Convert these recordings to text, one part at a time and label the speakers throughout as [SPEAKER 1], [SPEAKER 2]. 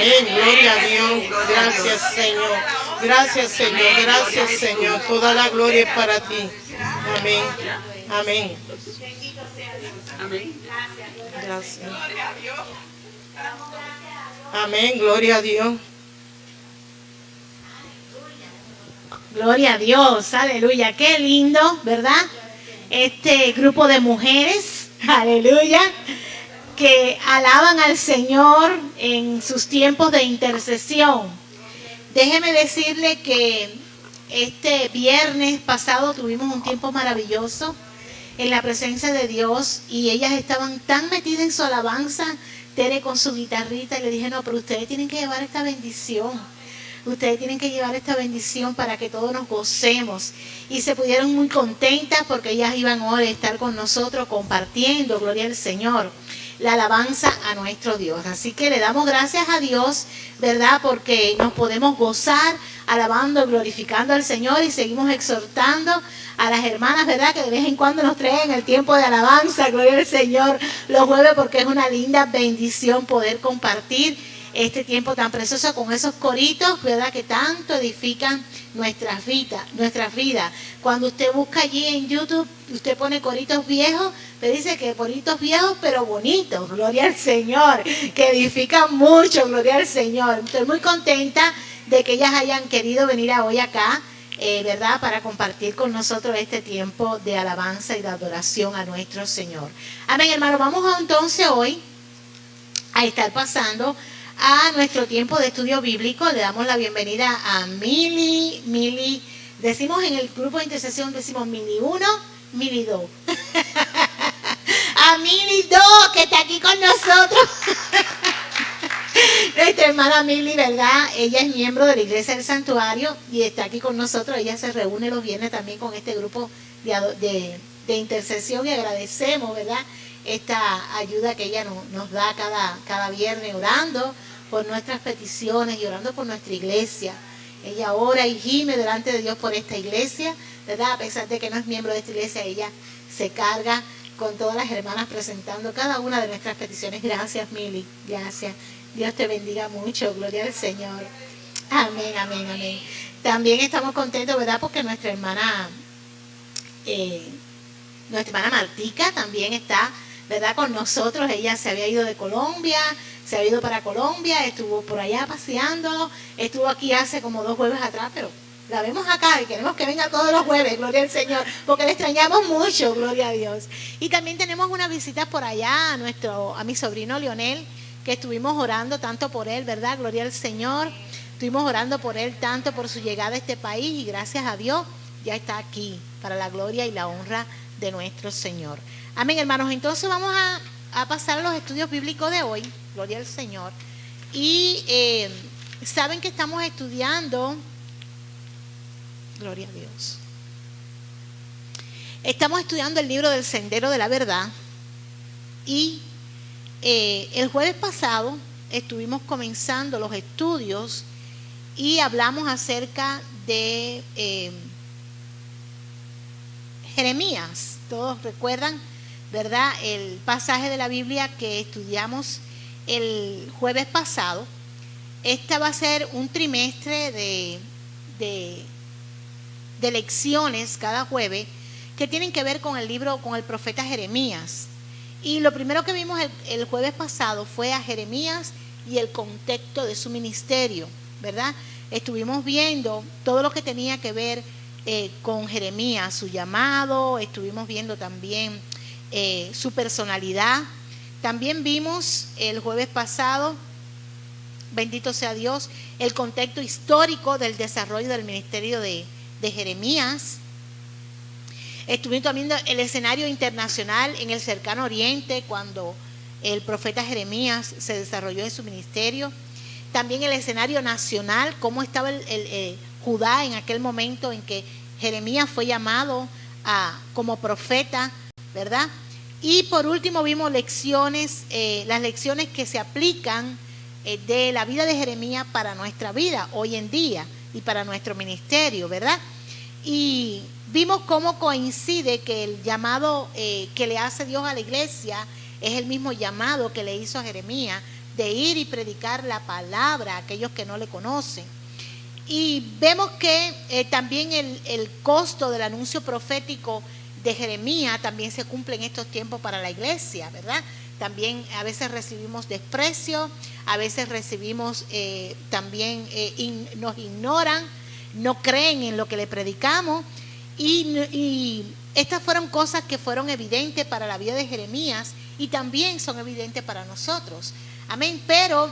[SPEAKER 1] Amén. Gloria a Dios. Gracias, Señor. Gracias, Señor. Gracias, Señor. Toda la gloria es para ti. Amén. Amén. Gracias. Amén. Gloria a Dios.
[SPEAKER 2] Gloria a Dios. Aleluya. Qué lindo, ¿verdad? Este grupo de mujeres. Aleluya. Que alaban al Señor en sus tiempos de intercesión. Déjeme decirle que este viernes pasado tuvimos un tiempo maravilloso en la presencia de Dios y ellas estaban tan metidas en su alabanza, Tere con su guitarrita, y le dije, no, pero ustedes tienen que llevar esta bendición. Ustedes tienen que llevar esta bendición para que todos nos gocemos. Y se pudieron muy contentas porque ellas iban hoy a estar con nosotros compartiendo, gloria al Señor, la alabanza a nuestro Dios. Así que le damos gracias a Dios, ¿verdad? Porque nos podemos gozar alabando, glorificando al Señor, y seguimos exhortando a las hermanas, ¿verdad? Que de vez en cuando nos traen el tiempo de alabanza, gloria al Señor, los jueves, porque es una linda bendición poder compartir este tiempo tan precioso con esos coritos, ¿verdad? Que tanto edifican nuestras vidas. Cuando usted busca allí en YouTube, usted pone coritos viejos, te dice que coritos viejos pero bonitos, gloria al Señor, que edifican mucho, gloria al Señor. Estoy muy contenta de que ellas hayan querido venir hoy acá, ¿verdad? Para compartir con nosotros este tiempo de alabanza y de adoración a nuestro Señor. Amén, hermano. Vamos entonces hoy a estar pasando a nuestro tiempo de estudio bíblico. Le damos la bienvenida a Mili. Decimos en el grupo de intercesión, decimos Mili 1, Mili 2. A Mili 2, que está aquí con nosotros. Nuestra hermana Mili, ¿verdad? Ella es miembro de la Iglesia del Santuario y está aquí con nosotros. Ella se reúne los viernes también con este grupo de intercesión, y agradecemos, ¿verdad?, esta ayuda que ella nos da cada viernes, orando por nuestras peticiones y orando por nuestra iglesia. Ella ora y gime delante de Dios por esta iglesia, ¿verdad? A pesar de que no es miembro de esta iglesia, ella se carga con todas las hermanas presentando cada una de nuestras peticiones. Gracias, Mili, gracias. Dios te bendiga mucho, gloria al Señor. Amén, amén, amén. También estamos contentos, ¿verdad? Porque nuestra hermana Martica también está, ¿verdad?, con nosotros. Ella se había ido de Colombia, se había ido para Colombia, estuvo por allá paseando, estuvo aquí hace como 2 jueves atrás, pero la vemos acá y queremos que venga todos los jueves, gloria al Señor, porque le extrañamos mucho, gloria a Dios. Y también tenemos una visita por allá a mi sobrino Leonel, que estuvimos orando tanto por él, ¿verdad? Gloria al Señor. Estuvimos orando por él tanto por su llegada a este país, y gracias a Dios ya está aquí para la gloria y la honra de nuestro Señor. Amén, hermanos. Entonces vamos a pasar a los estudios bíblicos de hoy, gloria al Señor. Y saben que estamos estudiando, gloria a Dios, estamos estudiando el libro del Sendero de la Verdad. Y el jueves pasado estuvimos comenzando los estudios y hablamos acerca de Jeremías. Todos recuerdan, ¿verdad?, el pasaje de la Biblia que estudiamos el jueves pasado. Esta va a ser un trimestre de lecciones cada jueves que tienen que ver con el libro, con el profeta Jeremías. Y lo primero que vimos el jueves pasado fue a Jeremías y el contexto de su ministerio, ¿verdad? Estuvimos viendo todo lo que tenía que ver con Jeremías, su llamado. Estuvimos viendo también su personalidad. También vimos el jueves pasado, bendito sea Dios, el contexto histórico del desarrollo del ministerio de Jeremías. Estuvimos también viendo el escenario internacional en el cercano oriente, cuando el profeta Jeremías se desarrolló en su ministerio. También el escenario nacional, cómo estaba el Judá en aquel momento en que Jeremías fue llamado como profeta, ¿verdad? Y por último vimos las lecciones que se aplican de la vida de Jeremías para nuestra vida hoy en día y para nuestro ministerio, ¿verdad? Y vimos cómo coincide que el llamado que le hace Dios a la iglesia es el mismo llamado que le hizo a Jeremías de ir y predicar la palabra a aquellos que no le conocen. Y vemos que también el costo del anuncio profético de Jeremías también se cumple en estos tiempos para la iglesia, ¿verdad? También a veces recibimos desprecio, a veces recibimos nos ignoran, no creen en lo que le predicamos. Y estas fueron cosas que fueron evidentes para la vida de Jeremías y también son evidentes para nosotros. Amén. Pero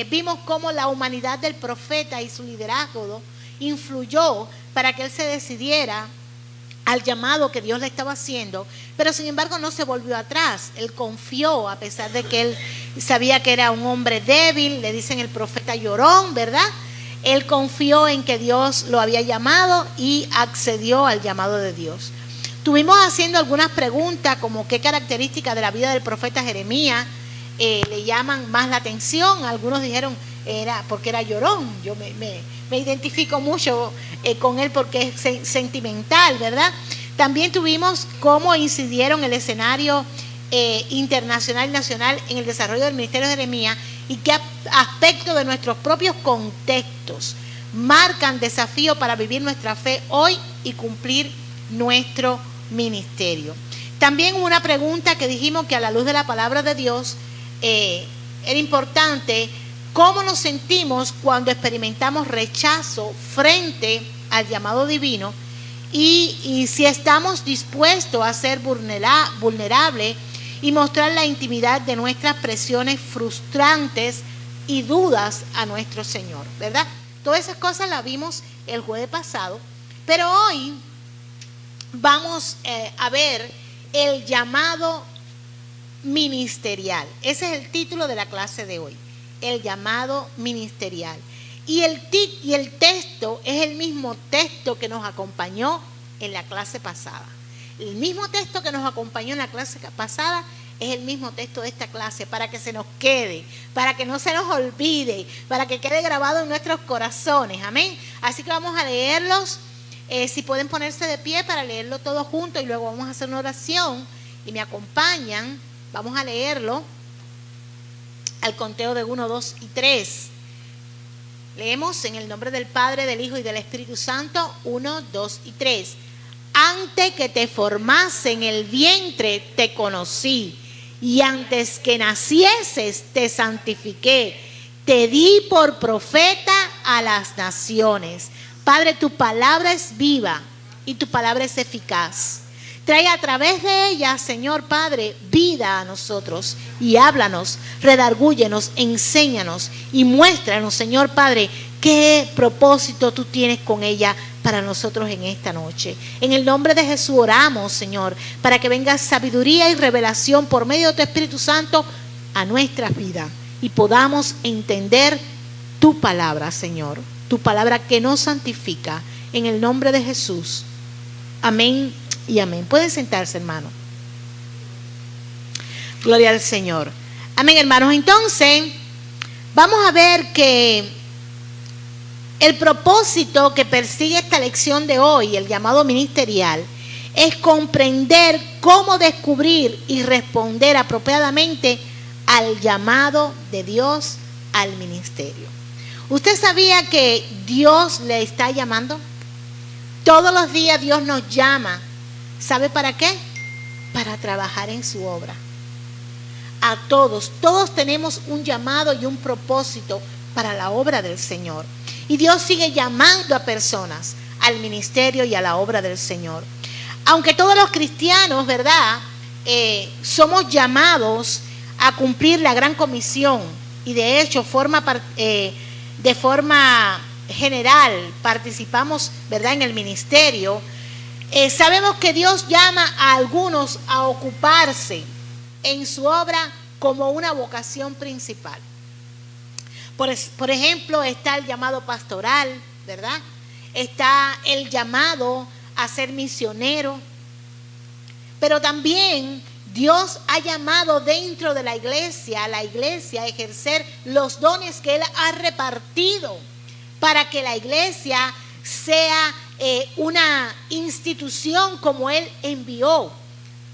[SPEAKER 2] vimos cómo la humanidad del profeta y su liderazgo influyó para que él se decidiera al llamado que Dios le estaba haciendo, pero sin embargo no se volvió atrás. Él confió, a pesar de que él sabía que era un hombre débil, le dicen el profeta llorón, ¿verdad? Él confió en que Dios lo había llamado y accedió al llamado de Dios. Estuvimos haciendo algunas preguntas como qué características de la vida del profeta Jeremías le llaman más la atención. Algunos dijeron porque era llorón. Yo me identifico mucho con él porque es sentimental, ¿verdad? También tuvimos cómo incidieron el escenario internacional y nacional en el desarrollo del ministerio de Jeremías y qué aspectos de nuestros propios contextos marcan desafío para vivir nuestra fe hoy y cumplir nuestro ministerio. También hubo una pregunta que dijimos que a la luz de la palabra de Dios era importante: ¿cómo nos sentimos cuando experimentamos rechazo frente al llamado divino? Y si estamos dispuestos a ser vulnerables y mostrar la intimidad de nuestras presiones frustrantes y dudas a nuestro Señor, ¿verdad? Todas esas cosas las vimos el jueves pasado, pero hoy vamos a ver el llamado ministerial. Ese es el título de la clase de hoy, el llamado ministerial. Y el texto es el mismo texto que nos acompañó en la clase pasada. El mismo texto que nos acompañó en la clase pasada es el mismo texto de esta clase, para que se nos quede, para que no se nos olvide, para que quede grabado en nuestros corazones. Amén. Así que vamos a leerlos. Si pueden ponerse de pie para leerlo todo junto y luego vamos a hacer una oración y me acompañan. Vamos a leerlo al conteo de 1, 2 y 3. Leemos en el nombre del Padre, del Hijo y del Espíritu Santo. 1, 2 y 3. Antes que te formase en el vientre te conocí, y antes que nacieses te santifiqué, te di por profeta a las naciones. Padre, tu palabra es viva y tu palabra es eficaz. Trae a través de ella, Señor Padre, vida a nosotros y háblanos, redargúyenos, enséñanos y muéstranos, Señor Padre, qué propósito tú tienes con ella para nosotros en esta noche. En el nombre de Jesús oramos, Señor, para que venga sabiduría y revelación por medio de tu Espíritu Santo a nuestras vidas y podamos entender tu palabra, Señor, tu palabra que nos santifica. En el nombre de Jesús. Amén y amén. Pueden sentarse, hermano. Gloria al Señor. Amén, hermanos. Entonces, vamos a ver que el propósito que persigue esta lección de hoy, el llamado ministerial, es comprender cómo descubrir y responder apropiadamente al llamado de Dios al ministerio. ¿Usted sabía que Dios le está llamando? Todos los días Dios nos llama. ¿Sabe para qué? Para trabajar en su obra. A todos tenemos un llamado y un propósito para la obra del Señor. Y Dios sigue llamando a personas al ministerio y a la obra del Señor. Aunque todos los cristianos, ¿verdad? Somos llamados a cumplir la gran comisión. Y de hecho, de forma general participamos, ¿verdad?, en el ministerio. Sabemos que Dios llama a algunos a ocuparse en su obra como una vocación principal. Por ejemplo, está el llamado pastoral, ¿verdad? Está el llamado a ser misionero. Pero también Dios ha llamado dentro de la iglesia, a la iglesia, a ejercer los dones que Él ha repartido para que la iglesia sea una institución como Él envió,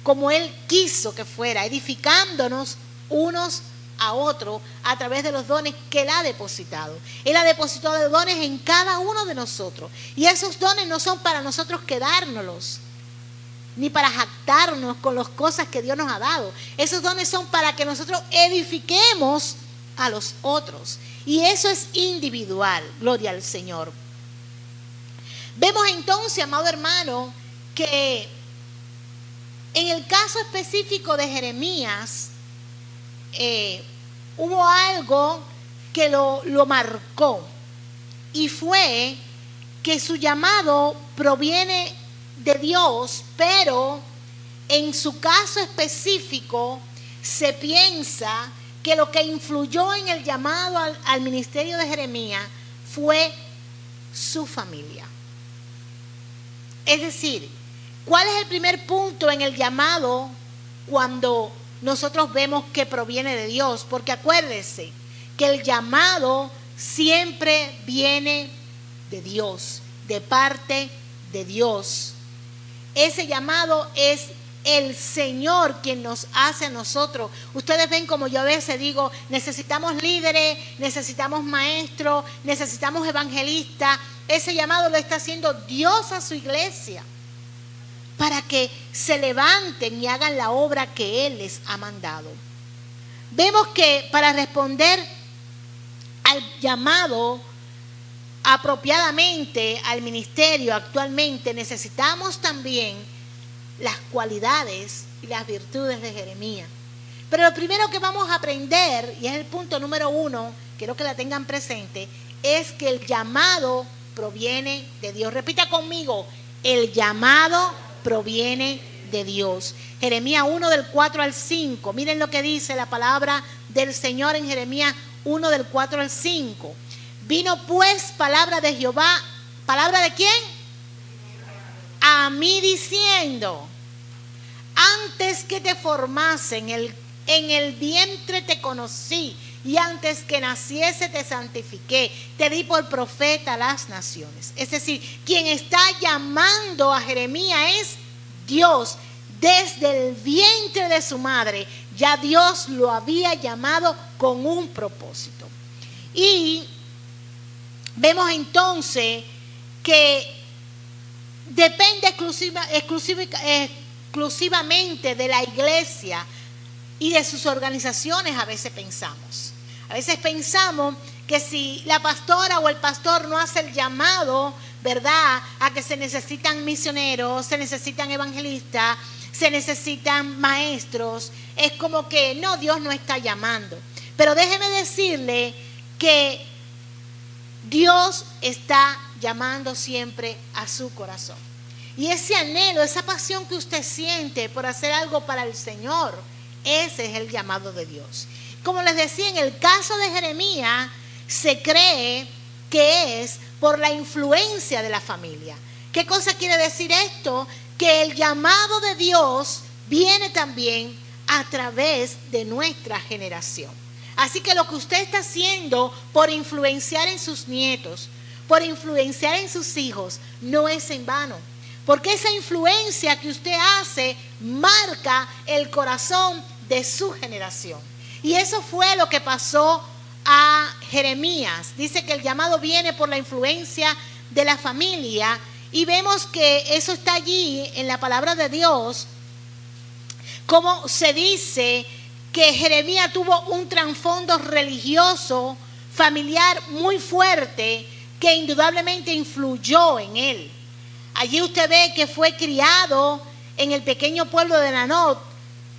[SPEAKER 2] como Él quiso que fuera, edificándonos unos a otro a través de los dones que Él ha depositado. Él ha depositado dones en cada uno de nosotros. Y esos dones no son para nosotros quedárnoslos, ni para jactarnos con las cosas que Dios nos ha dado. Esos dones son para que nosotros edifiquemos a los otros. Y eso es individual, gloria al Señor. Vemos entonces, amado hermano, que en el caso específico de Jeremías, hubo algo que lo marcó, y fue que su llamado proviene de Dios, pero en su caso específico se piensa que lo que influyó en el llamado al ministerio de Jeremías fue su familia. Es decir, ¿cuál es el primer punto en el llamado cuando nosotros vemos que proviene de Dios? Porque acuérdense que el llamado siempre viene de Dios, de parte de Dios. Ese llamado es el Señor quien nos hace a nosotros. Ustedes ven como yo a veces digo, necesitamos líderes, necesitamos maestros, necesitamos evangelistas. Ese llamado lo está haciendo Dios a su iglesia para que se levanten y hagan la obra que Él les ha mandado. Vemos que para responder al llamado apropiadamente al ministerio actualmente necesitamos también las cualidades y las virtudes de Jeremías. Pero lo primero que vamos a aprender, y es el punto número 1, quiero que la tengan presente, es que el llamado proviene de Dios. Repita conmigo, el llamado proviene de Dios. Jeremías 1 del 4 al 5. Miren lo que dice la palabra del Señor en Jeremías 1 del 4 al 5. Vino pues palabra de Jehová. ¿Palabra de quién? A mí diciendo, antes que te formase en el vientre te conocí, y antes que naciese te santifiqué, te di por profeta a las naciones. Es decir, quien está llamando a Jeremías es Dios. Desde el vientre de su madre, ya Dios lo había llamado con un propósito. Y vemos entonces que depende exclusivamente de la iglesia y de sus organizaciones. A veces pensamos que si la pastora o el pastor no hace el llamado, ¿verdad?, a que se necesitan misioneros, se necesitan evangelistas, se necesitan maestros, es como que no, Dios no está llamando. Pero déjeme decirle que Dios está llamando siempre a su corazón. Y ese anhelo, esa pasión que usted siente por hacer algo para el Señor, ese es el llamado de Dios. Como les decía, en el caso de Jeremías, se cree que es por la influencia de la familia. ¿Qué cosa quiere decir esto? Que el llamado de Dios viene también a través de nuestra generación. Así que lo que usted está haciendo por influenciar en sus nietos, por influenciar en sus hijos, no es en vano. Porque esa influencia que usted hace marca el corazón de su generación. Y eso fue lo que pasó a Jeremías. Dice que el llamado viene por la influencia de la familia. Y vemos que eso está allí en la palabra de Dios. Como se dice que Jeremías tuvo un trasfondo religioso, familiar muy fuerte, que indudablemente influyó en él. Allí usted ve que fue criado en el pequeño pueblo de Nanot,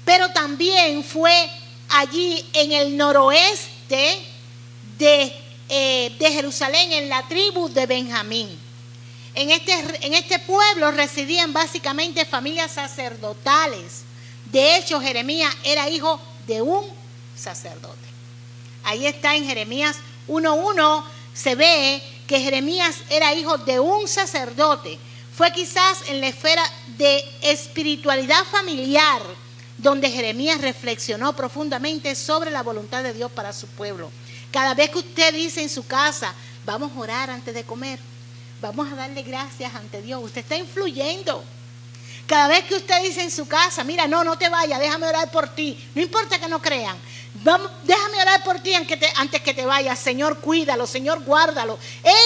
[SPEAKER 2] pero también fue allí en el noroeste de Jerusalén, en la tribu de Benjamín. En este pueblo residían básicamente familias sacerdotales. De hecho, Jeremías era hijo de un sacerdote. Ahí está en Jeremías 1:1, se ve que Jeremías era hijo de un sacerdote. Fue quizás en la esfera de espiritualidad familiar donde Jeremías reflexionó profundamente sobre la voluntad de Dios para su pueblo. Cada vez que usted dice en su casa, vamos a orar antes de comer, vamos a darle gracias ante Dios, usted está influyendo. Cada vez que usted dice en su casa, mira, no te vayas, déjame orar por ti. No importa que no crean. Déjame orar por ti antes que te vayas. Señor, cuídalo, Señor, guárdalo.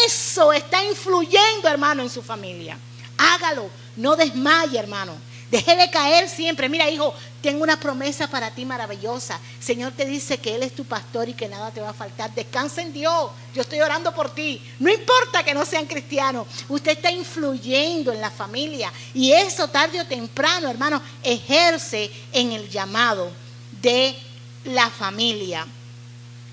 [SPEAKER 2] Eso está influyendo, hermano, en su familia. Hágalo, no desmaye, hermano. Déjele caer siempre. Mira, hijo, tengo una promesa para ti maravillosa. Señor te dice que Él es tu pastor y que nada te va a faltar. Descansa en Dios. Yo estoy orando por ti. No importa que no sean cristianos. Usted está influyendo en la familia. Y eso tarde o temprano, hermano, ejerce en el llamado de la familia.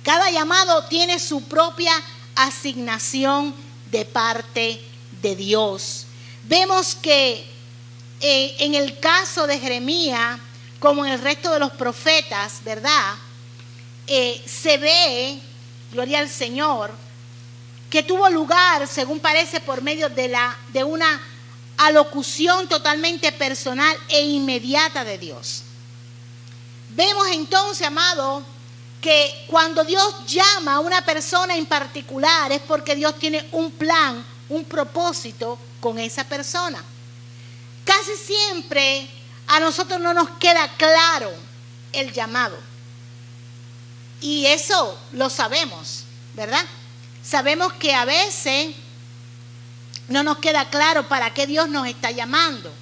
[SPEAKER 2] Cada llamado tiene su propia asignación de parte de Dios. Vemos que en el caso de Jeremías, como en el resto de los profetas, ¿verdad? Se ve, gloria al Señor, que tuvo lugar, según parece, por medio de una alocución totalmente personal e inmediata de Dios. Vemos entonces, amado, que cuando Dios llama a una persona en particular es porque Dios tiene un plan, un propósito con esa persona. Casi siempre a nosotros no nos queda claro el llamado. Y eso lo sabemos, ¿verdad? Sabemos que a veces no nos queda claro para qué Dios nos está llamando.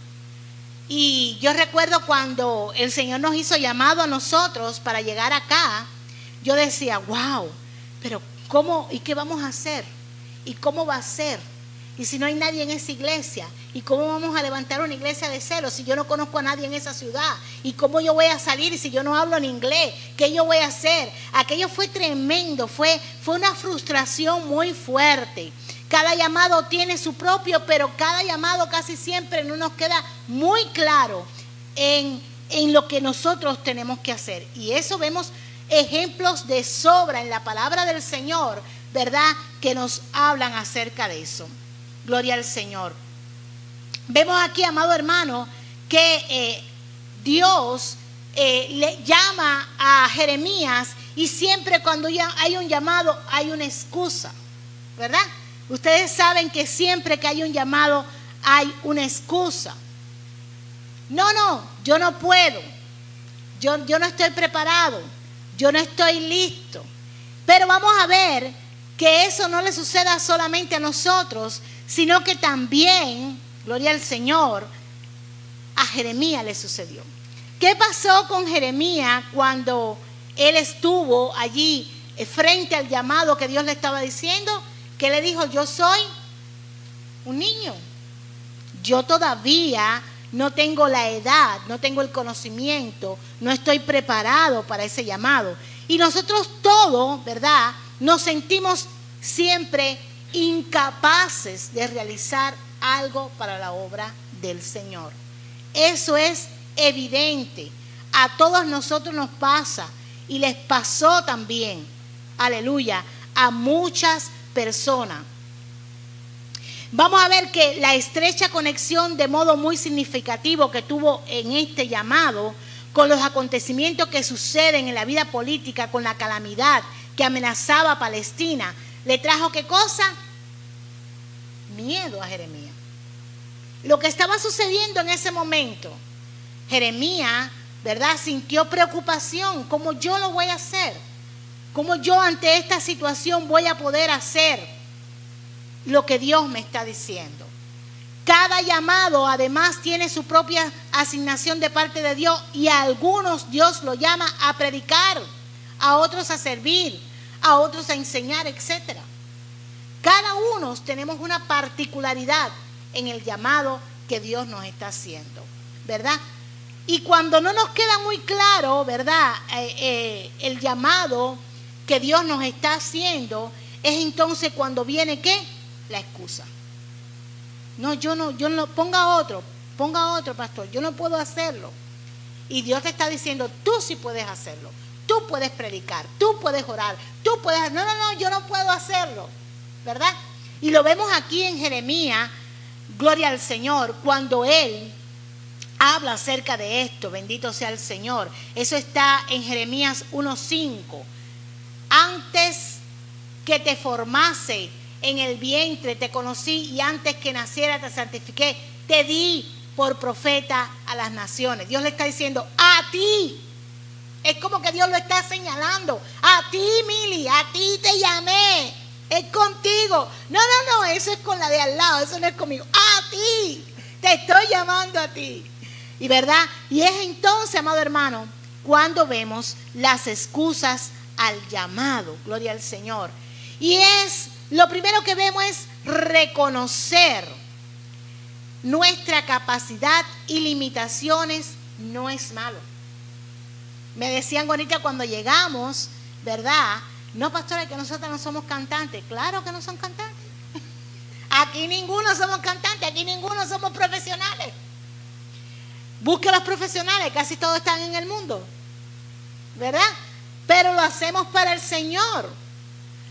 [SPEAKER 2] Y yo recuerdo cuando el Señor nos hizo llamado a nosotros para llegar acá, yo decía, wow, pero ¿cómo? ¿Y qué vamos a hacer? ¿Y cómo va a ser? Y si no hay nadie en esa iglesia, ¿y cómo vamos a levantar una iglesia de celo si yo no conozco a nadie en esa ciudad? ¿Y cómo yo voy a salir si yo no hablo en inglés? ¿Qué yo voy a hacer? Aquello fue tremendo, fue una frustración muy fuerte. Cada llamado tiene su propio, pero cada llamado casi siempre no nos queda muy claro en lo que nosotros tenemos que hacer. Y eso vemos ejemplos de sobra en la palabra del Señor, ¿verdad? Que nos hablan acerca de eso. Gloria al Señor. Vemos aquí, amado hermano, que Dios le llama a Jeremías y siempre cuando hay un llamado hay una excusa, ¿verdad? Ustedes saben que siempre que hay un llamado hay una excusa. No, yo no puedo. Yo no estoy preparado. Yo no estoy listo. Pero vamos a ver que eso no le suceda solamente a nosotros, sino que también, gloria al Señor, a Jeremías le sucedió. ¿Qué pasó con Jeremías cuando él estuvo allí frente al llamado que Dios le estaba diciendo? Que le dijo, yo soy un niño. Yo todavía no tengo la edad, no tengo el conocimiento, no estoy preparado para ese llamado. Y nosotros todos, ¿verdad?, nos sentimos siempre incapaces de realizar algo para la obra del Señor. Eso es evidente. A todos nosotros nos pasa y les pasó también, aleluya, a muchas personas. Vamos a ver que la estrecha conexión de modo muy significativo que tuvo en este llamado con los acontecimientos que suceden en la vida política, con la calamidad que amenazaba a Palestina, le trajo ¿qué cosa? Miedo a Jeremías. Lo que estaba sucediendo en ese momento, Jeremías, ¿verdad?, sintió preocupación. ¿Cómo yo lo voy a hacer? ¿Cómo yo ante esta situación voy a poder hacer lo que Dios me está diciendo? Cada llamado además tiene su propia asignación de parte de Dios y a algunos Dios lo llama a predicar, a otros a servir, a otros a enseñar, etc. Cada uno tenemos una particularidad en el llamado que Dios nos está haciendo, ¿verdad? Y cuando no nos queda muy claro, ¿verdad?, el llamado que Dios nos está haciendo, es entonces cuando viene ¿qué? La excusa. No, yo no, ponga otro, pastor, yo no puedo hacerlo. Y Dios te está diciendo, tú sí puedes hacerlo, tú puedes predicar, tú puedes orar, tú puedes, no, yo no puedo hacerlo, ¿verdad? Y lo vemos aquí en Jeremías, gloria al Señor, cuando él habla acerca de esto, bendito sea el Señor. Eso está en Jeremías 1:5. Antes que te formase en el vientre te conocí y antes que naciera te santifiqué, te di por profeta a las naciones. Dios le está diciendo, a ti. Es como que Dios lo está señalando. A ti, Mili, a ti te llamé. Es contigo. No, eso es con la de al lado, eso no es conmigo. A ti, te estoy llamando a ti. Y verdad, y es entonces, amado hermano, cuando vemos las excusas al llamado. Gloria al Señor. Y es, lo primero que vemos es reconocer nuestra capacidad y limitaciones. No es malo. Me decían ahorita cuando llegamos, ¿verdad? No, pastora, que nosotros no somos cantantes. Claro que no son cantantes. Aquí ninguno somos cantantes, aquí ninguno somos profesionales. Busque a los profesionales, casi todos están en el mundo, ¿verdad? Pero lo hacemos para el Señor,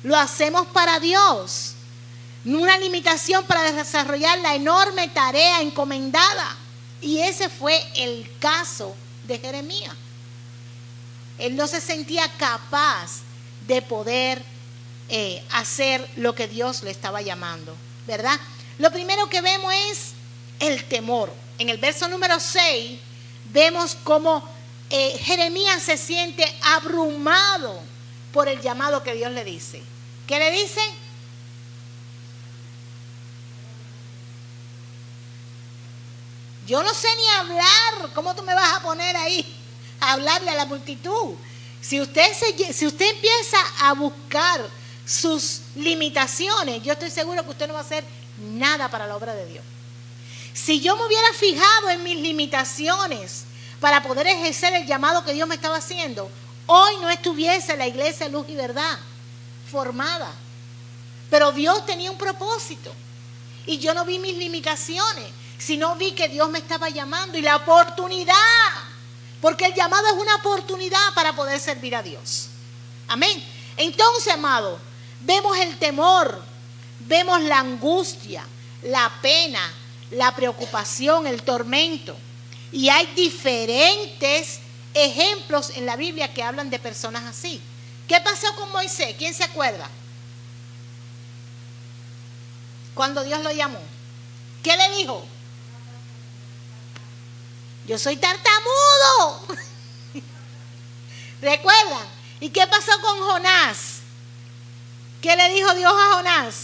[SPEAKER 2] lo hacemos para Dios. Una limitación para desarrollar la enorme tarea encomendada. Y ese fue el caso de Jeremías. Él no se sentía capaz de poder hacer lo que Dios le estaba llamando, ¿verdad? Lo primero que vemos es el temor. En el verso número 6 vemos cómo Jeremías se siente abrumado por el llamado que Dios le dice. ¿Qué le dice? Yo no sé ni hablar. ¿Cómo tú me vas a poner ahí a hablarle a la multitud? Si usted empieza a buscar sus limitaciones, yo estoy seguro que usted no va a hacer nada para la obra de Dios. Si yo me hubiera fijado en mis limitaciones para poder ejercer el llamado que Dios me estaba haciendo, hoy no estuviese la iglesia Luz y Verdad formada. Pero Dios tenía un propósito y yo no vi mis limitaciones, sino vi que Dios me estaba llamando y la oportunidad, porque el llamado es una oportunidad para poder servir a Dios. Amén. Entonces, amado, vemos el temor, vemos la angustia, la pena, la preocupación, el tormento. Y hay diferentes ejemplos en la Biblia que hablan de personas así. ¿Qué pasó con Moisés? ¿Quién se acuerda? Cuando Dios lo llamó, ¿qué le dijo? Yo soy tartamudo. ¿Recuerdan? ¿Y qué pasó con Jonás? ¿Qué le dijo Dios a Jonás?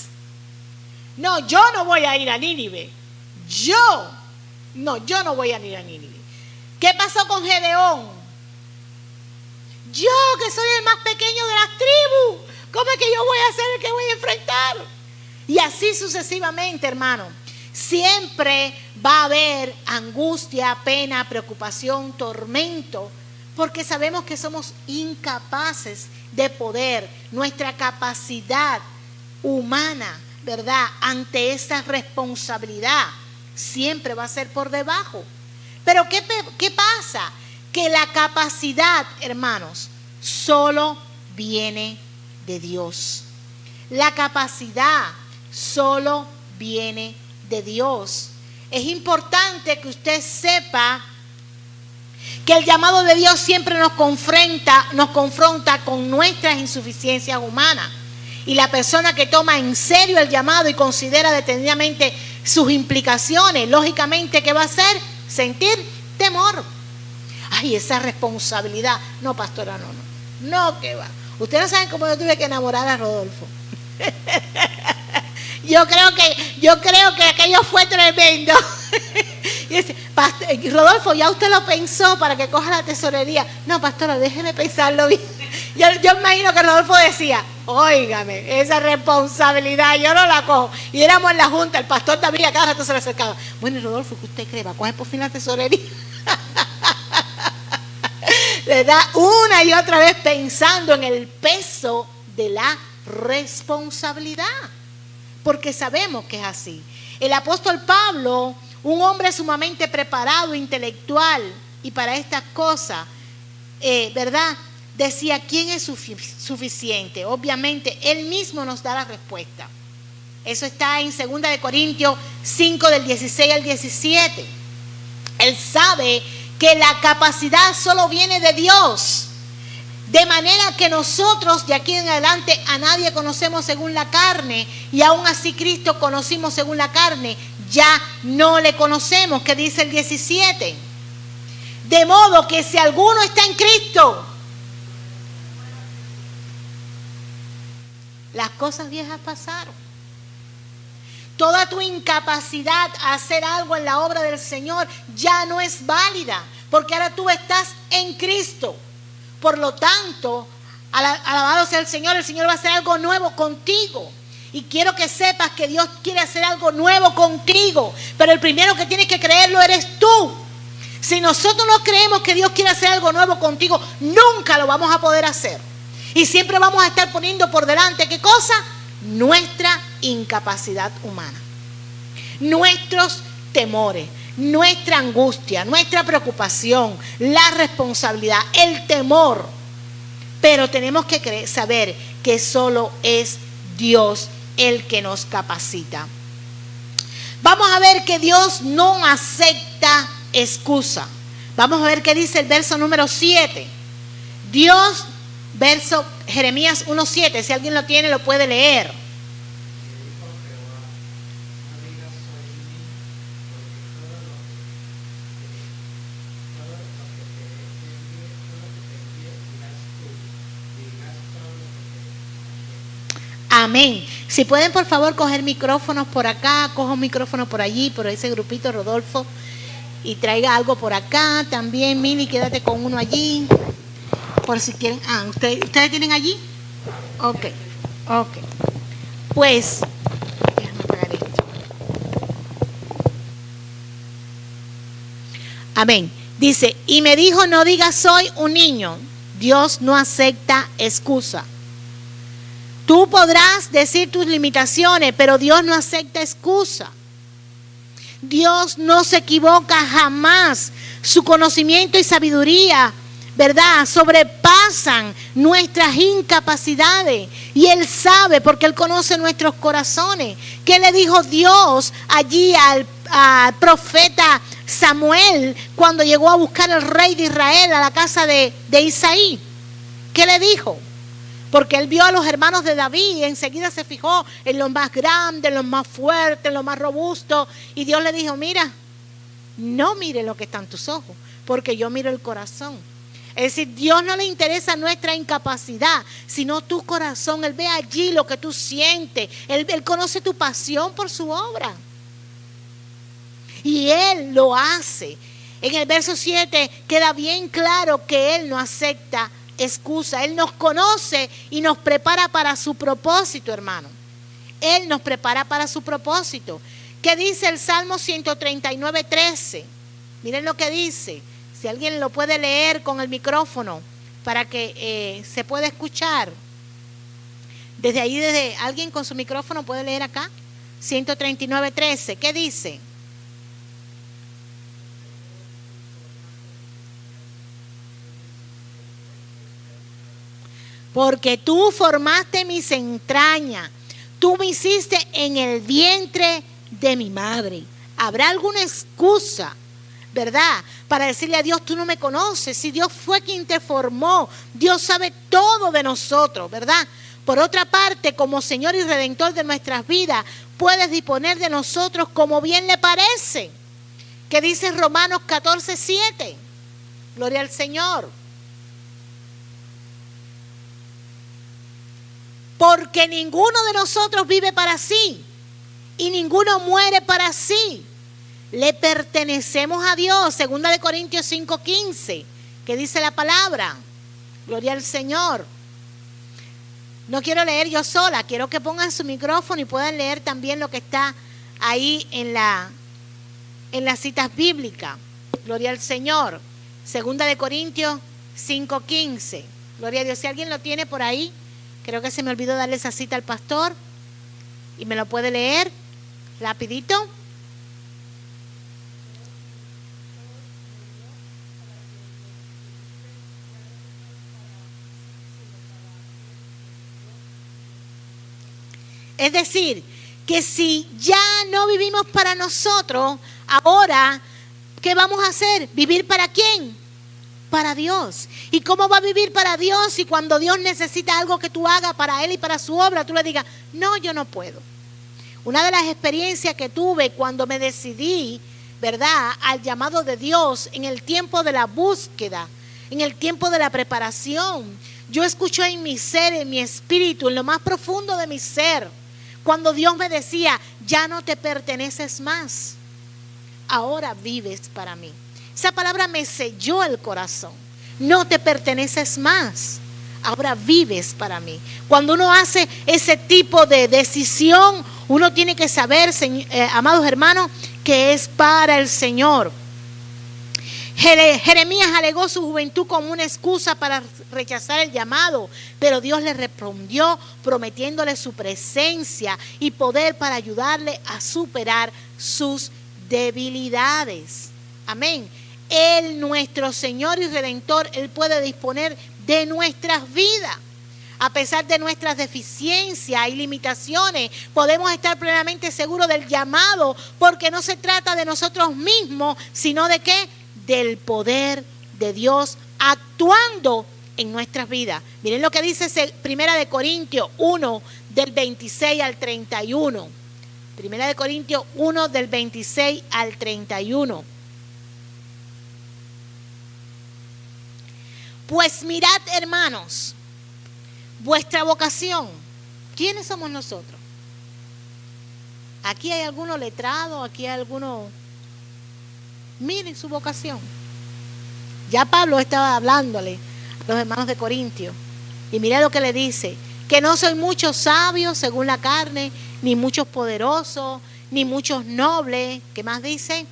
[SPEAKER 2] No, yo no voy a ir a Nínive. Yo no voy a ir a Nínive. ¿Qué pasó con Gedeón? Yo, que soy el más pequeño de las tribus, ¿cómo es que yo voy a ser el que voy a enfrentar? Y así sucesivamente, hermano. Siempre va a haber angustia, pena, preocupación, tormento, porque sabemos que somos incapaces de poder, nuestra capacidad humana, ¿verdad? Ante esa responsabilidad siempre va a ser por debajo. Pero ¿qué pasa? Que la capacidad, hermanos, solo viene de Dios. La capacidad solo viene de Dios. Es importante que usted sepa que el llamado de Dios siempre nos confronta con nuestras insuficiencias humanas. Y la persona que toma en serio el llamado y considera detenidamente sus implicaciones, lógicamente, ¿qué va a hacer? Sentir temor. Ay, esa responsabilidad. No, pastora, no, ¿qué va? Ustedes no saben cómo yo tuve que enamorar a Rodolfo. Yo creo que aquello fue tremendo. Y dice, Rodolfo, ya usted lo pensó para que coja la tesorería. No, pastora, déjeme pensarlo bien. Yo imagino que Rodolfo decía, óigame, esa responsabilidad yo no la cojo. Y éramos en la junta, el pastor también cada rato se le acercaba. Bueno, y Rodolfo, ¿qué usted cree? ¿Va a coger por fin la tesorería? Le da una y otra vez pensando en el peso de la responsabilidad. Porque sabemos que es así. El apóstol Pablo, un hombre sumamente preparado, intelectual, y para estas cosas, ¿verdad? Decía, ¿quién es suficiente? Obviamente, él mismo nos da la respuesta. Eso está en 2 Corintios 5, del 16 al 17. Él sabe que la capacidad solo viene de Dios. De manera que nosotros de aquí en adelante a nadie conocemos según la carne, y aún así Cristo conocimos según la carne. ya no le conocemos. ¿Qué dice el 17? De modo que si alguno está en Cristo, las cosas viejas pasaron. Toda tu incapacidad a hacer algo en la obra del Señor ya no es válida, porque ahora tú estás en Cristo. Por lo tanto, alabado sea el Señor va a hacer algo nuevo contigo. Y quiero que sepas que Dios quiere hacer algo nuevo contigo, pero el primero que tienes que creerlo eres tú. Si nosotros no creemos que Dios quiere hacer algo nuevo contigo, nunca lo vamos a poder hacer. Y siempre vamos a estar poniendo por delante, ¿qué cosa? Nuestra incapacidad humana, nuestros temores, nuestra angustia, nuestra preocupación, la responsabilidad, el temor. Pero tenemos que saber que solo es Dios el que nos capacita. Vamos a ver que Dios no acepta excusa. Vamos a ver qué dice el verso número 7. Dios, verso Jeremías 1:7, si alguien lo tiene lo puede leer. Amén. Si pueden por favor coger micrófonos por acá, cojo un micrófono por allí, por ese grupito, Rodolfo, y traiga algo por acá también. Mili, quédate con uno allí, por si quieren. ¿Ustedes tienen allí? Ok. Pues, déjame apagar esto. Amén. Dice, y me dijo, no digas soy un niño. Dios no acepta excusa. Tú podrás decir tus limitaciones, pero Dios no acepta excusa. Dios no se equivoca jamás. Su conocimiento y sabiduría, ¿verdad?, sobrepasan nuestras incapacidades. Y Él sabe, porque Él conoce nuestros corazones. ¿Qué le dijo Dios allí al profeta Samuel cuando llegó a buscar al rey de Israel a la casa de Isaí? ¿Qué le dijo? Porque él vio a los hermanos de David y enseguida se fijó en los más grandes, en los más fuertes, en los más robustos. Y Dios le dijo, mira, no mire lo que está en tus ojos, porque yo miro el corazón. Es decir, Dios no le interesa nuestra incapacidad, sino tu corazón. Él ve allí lo que tú sientes. Él conoce tu pasión por su obra. Y Él lo hace. En el verso 7 queda bien claro que Él no acepta excusa. Él nos conoce y nos prepara para su propósito, hermano. Él nos prepara para su propósito. ¿Qué dice el Salmo 139:13? Miren lo que dice. Si alguien lo puede leer con el micrófono para que se pueda escuchar. Desde ahí, desde alguien con su micrófono puede leer acá. 139:13. ¿Qué dice? Porque tú formaste mis entrañas, tú me hiciste en el vientre de mi madre. ¿Habrá alguna excusa, verdad, para decirle a Dios, tú no me conoces? Si Dios fue quien te formó, Dios sabe todo de nosotros, ¿verdad? Por otra parte, como Señor y Redentor de nuestras vidas, puedes disponer de nosotros como bien le parece. ¿Qué dice Romanos 14:7? Gloria al Señor. Porque ninguno de nosotros vive para sí y ninguno muere para sí. Le pertenecemos a Dios. 2 Corintios 5:15, que dice la palabra. Gloria al Señor. No quiero leer yo sola, quiero que pongan su micrófono y puedan leer también lo que está ahí en las citas bíblicas. Gloria al Señor. 2 Corintios 5:15. Gloria a Dios. Si alguien lo tiene por ahí. Creo que se me olvidó darle esa cita al pastor. ¿Y me lo puede leer rapidito? Es decir, que si ya no vivimos para nosotros, ahora, ¿qué vamos a hacer? ¿Vivir para quién? Para Dios. ¿Y cómo va a vivir para Dios si cuando Dios necesita algo que tú hagas para Él y para su obra, tú le digas, no, yo no puedo? Una de las experiencias que tuve cuando me decidí, ¿verdad?, al llamado de Dios en el tiempo de la búsqueda, en el tiempo de la preparación. Yo escuché en mi ser, en mi espíritu, en lo más profundo de mi ser, cuando Dios me decía, ya no te perteneces más, ahora vives para mí. Esa palabra me selló el corazón. No te perteneces más, ahora vives para mí. Cuando uno hace ese tipo de decisión, uno tiene que saber, amados hermanos, que es para el Señor. Jeremías alegó su juventud como una excusa para rechazar el llamado, pero Dios le respondió prometiéndole su presencia y poder para ayudarle a superar sus debilidades. Amén. Él, nuestro Señor y Redentor, Él puede disponer de nuestras vidas. A pesar de nuestras deficiencias y limitaciones, podemos estar plenamente seguros del llamado, porque no se trata de nosotros mismos, sino de ¿qué? Del poder de Dios actuando en nuestras vidas. Miren lo que dice Primera de Corintios 1, del 26 al 31. Primera de Corintios 1, del 26 al 31. Pues mirad, hermanos, vuestra vocación. ¿Quiénes somos nosotros? Aquí hay algunos letrados, aquí hay algunos... Miren su vocación. Ya Pablo estaba hablándole a los hermanos de Corintios. Y mira lo que le dice. Que no soy muchos sabios según la carne, ni muchos poderosos, ni muchos nobles. ¿Qué más dice?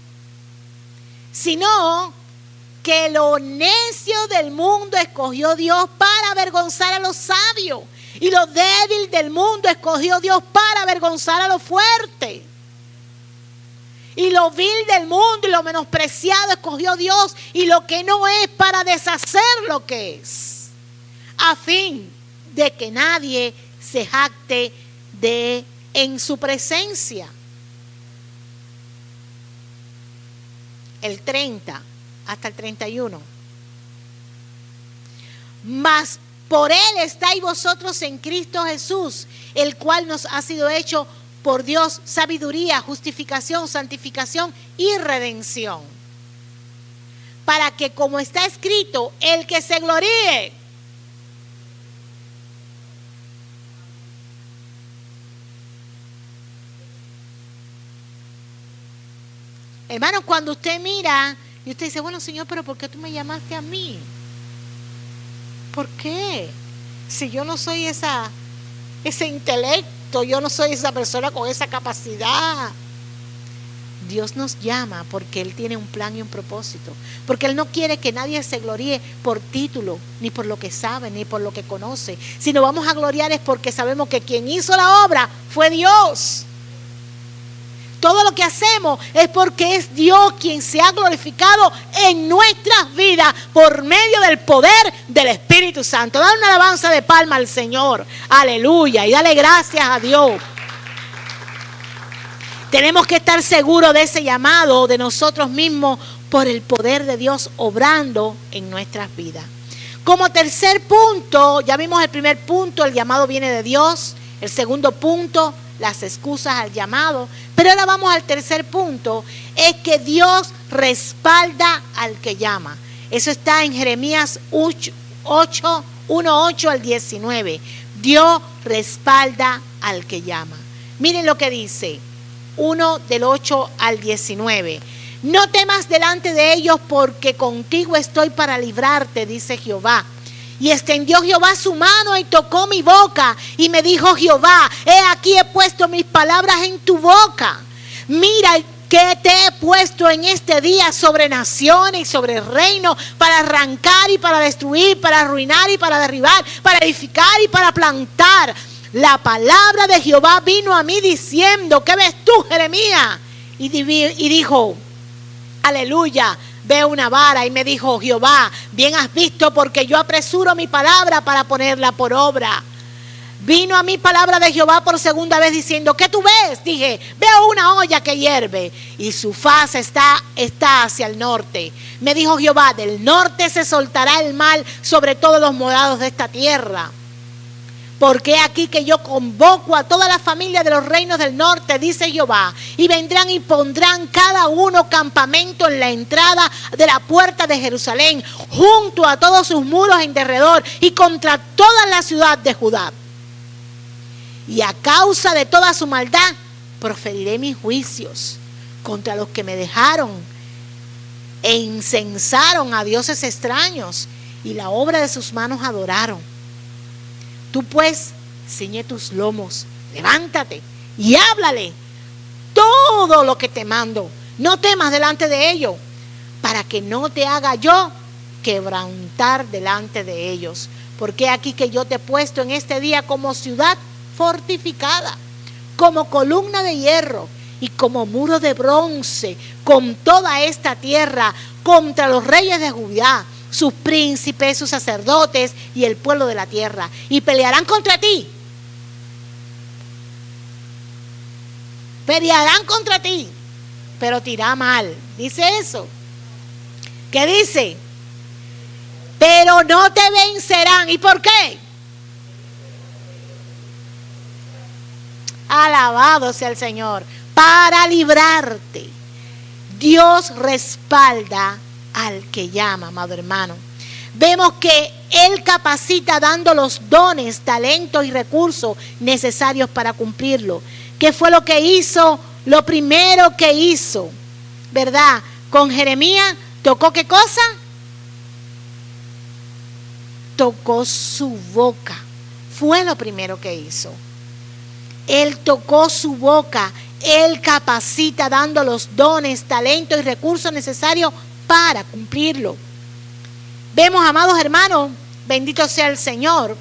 [SPEAKER 2] Sino que lo necio del mundo escogió Dios para avergonzar a los sabios. Y lo débil del mundo escogió Dios para avergonzar a los fuertes. Y lo vil del mundo y lo menospreciado escogió Dios, y lo que no es, para deshacer lo que es, a fin de que nadie se jacte en su presencia. El 30 hasta el 31. Mas por Él estáis vosotros en Cristo Jesús, el cual nos ha sido hecho por Dios sabiduría, justificación, santificación y redención. Para que, como está escrito, el que se gloríe. Hermanos, cuando usted mira y usted dice, bueno, Señor, pero ¿por qué tú me llamaste a mí? ¿Por qué? Si yo no soy ese intelecto, yo no soy esa persona con esa capacidad. Dios nos llama porque Él tiene un plan y un propósito. Porque Él no quiere que nadie se gloríe por título, ni por lo que sabe, ni por lo que conoce. Si nos vamos a gloriar es porque sabemos que quien hizo la obra fue Dios. Todo lo que hacemos es porque es Dios quien se ha glorificado en nuestras vidas por medio del poder del Espíritu Santo. Dale una alabanza de palma al Señor. Aleluya. Y dale gracias a Dios. Tenemos que estar seguros de ese llamado de nosotros mismos por el poder de Dios obrando en nuestras vidas. Como tercer punto, ya vimos el primer punto, el llamado viene de Dios. El segundo punto, las excusas al llamado. Pero ahora vamos al tercer punto, es que Dios respalda al que llama. Eso está en Jeremías 1:8 al 19. Dios respalda al que llama. Miren lo que dice, 1 del 8 al 19. No temas delante de ellos, porque contigo estoy para librarte, dice Jehová. Y extendió Jehová su mano y tocó mi boca, y me dijo Jehová, he aquí he puesto mis palabras en tu boca. Mira que te he puesto en este día sobre naciones y sobre reinos, para arrancar y para destruir, para arruinar y para derribar, para edificar y para plantar. La palabra de Jehová vino a mí diciendo, ¿qué ves tú, Jeremías? Y dijo, aleluya, veo una vara. Y me dijo Jehová, bien has visto, porque yo apresuro mi palabra para ponerla por obra. Vino a mí palabra de Jehová por segunda vez diciendo, ¿qué tú ves? Dije, veo una olla que hierve y su faz está hacia el norte. Me dijo Jehová, del norte se soltará el mal sobre todos los morados de esta tierra. Porque aquí que yo convoco a toda la familia de los reinos del norte, dice Jehová, y vendrán y pondrán cada uno campamento en la entrada de la puerta de Jerusalén, junto a todos sus muros en derredor y contra toda la ciudad de Judá. Y a causa de toda su maldad, proferiré mis juicios contra los que me dejaron e incensaron a dioses extraños y la obra de sus manos adoraron. Tú pues, ciñe tus lomos, levántate y háblale todo lo que te mando. No temas delante de ellos, para que no te haga yo quebrantar delante de ellos. Porque aquí que yo te he puesto en este día como ciudad fortificada, como columna de hierro y como muro de bronce, con toda esta tierra contra los reyes de Judá, sus príncipes, sus sacerdotes y el pueblo de la tierra, y pelearán contra ti. Pelearán contra ti, pero te irá mal. Dice eso. ¿Qué dice? Pero no te vencerán. ¿Y por qué? Alabado sea el Señor. Para librarte. Dios respalda al que llama, amado hermano. Vemos que Él capacita dando los dones, talentos y recursos necesarios para cumplirlo. ¿Qué fue lo que hizo? Lo primero que hizo, ¿verdad? Con Jeremías, ¿tocó qué cosa? Tocó su boca. Fue lo primero que hizo. Él tocó su boca. Él capacita dando los dones, talentos y recursos necesarios para cumplirlo. Vemos, amados hermanos, bendito sea el Señor,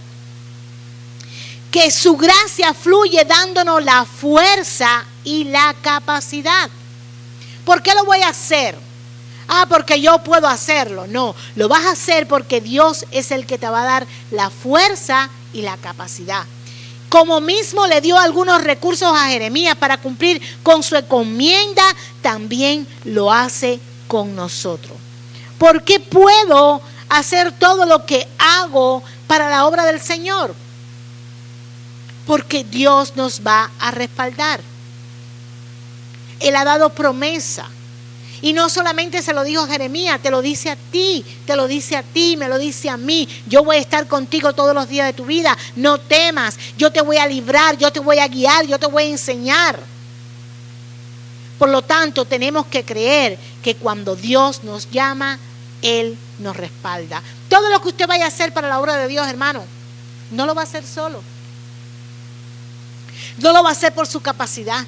[SPEAKER 2] que su gracia fluye dándonos la fuerza y la capacidad. ¿Por qué lo voy a hacer? Porque yo puedo hacerlo. No, lo vas a hacer porque Dios es el que te va a dar la fuerza y la capacidad. Como mismo le dio algunos recursos a Jeremías para cumplir con su encomienda, también lo hace con nosotros. ¿Por qué puedo hacer todo lo que hago para la obra del Señor? Porque Dios nos va a respaldar. Él ha dado promesa. Y no solamente se lo dijo a Jeremías, te lo dice a ti, te lo dice a ti, me lo dice a mí. Yo voy a estar contigo todos los días de tu vida. No temas, yo te voy a librar, yo te voy a guiar, yo te voy a enseñar. Por lo tanto, tenemos que creer que cuando Dios nos llama, Él nos respalda. Todo lo que usted vaya a hacer para la obra de Dios, hermano, no lo va a hacer solo. No lo va a hacer por su capacidad.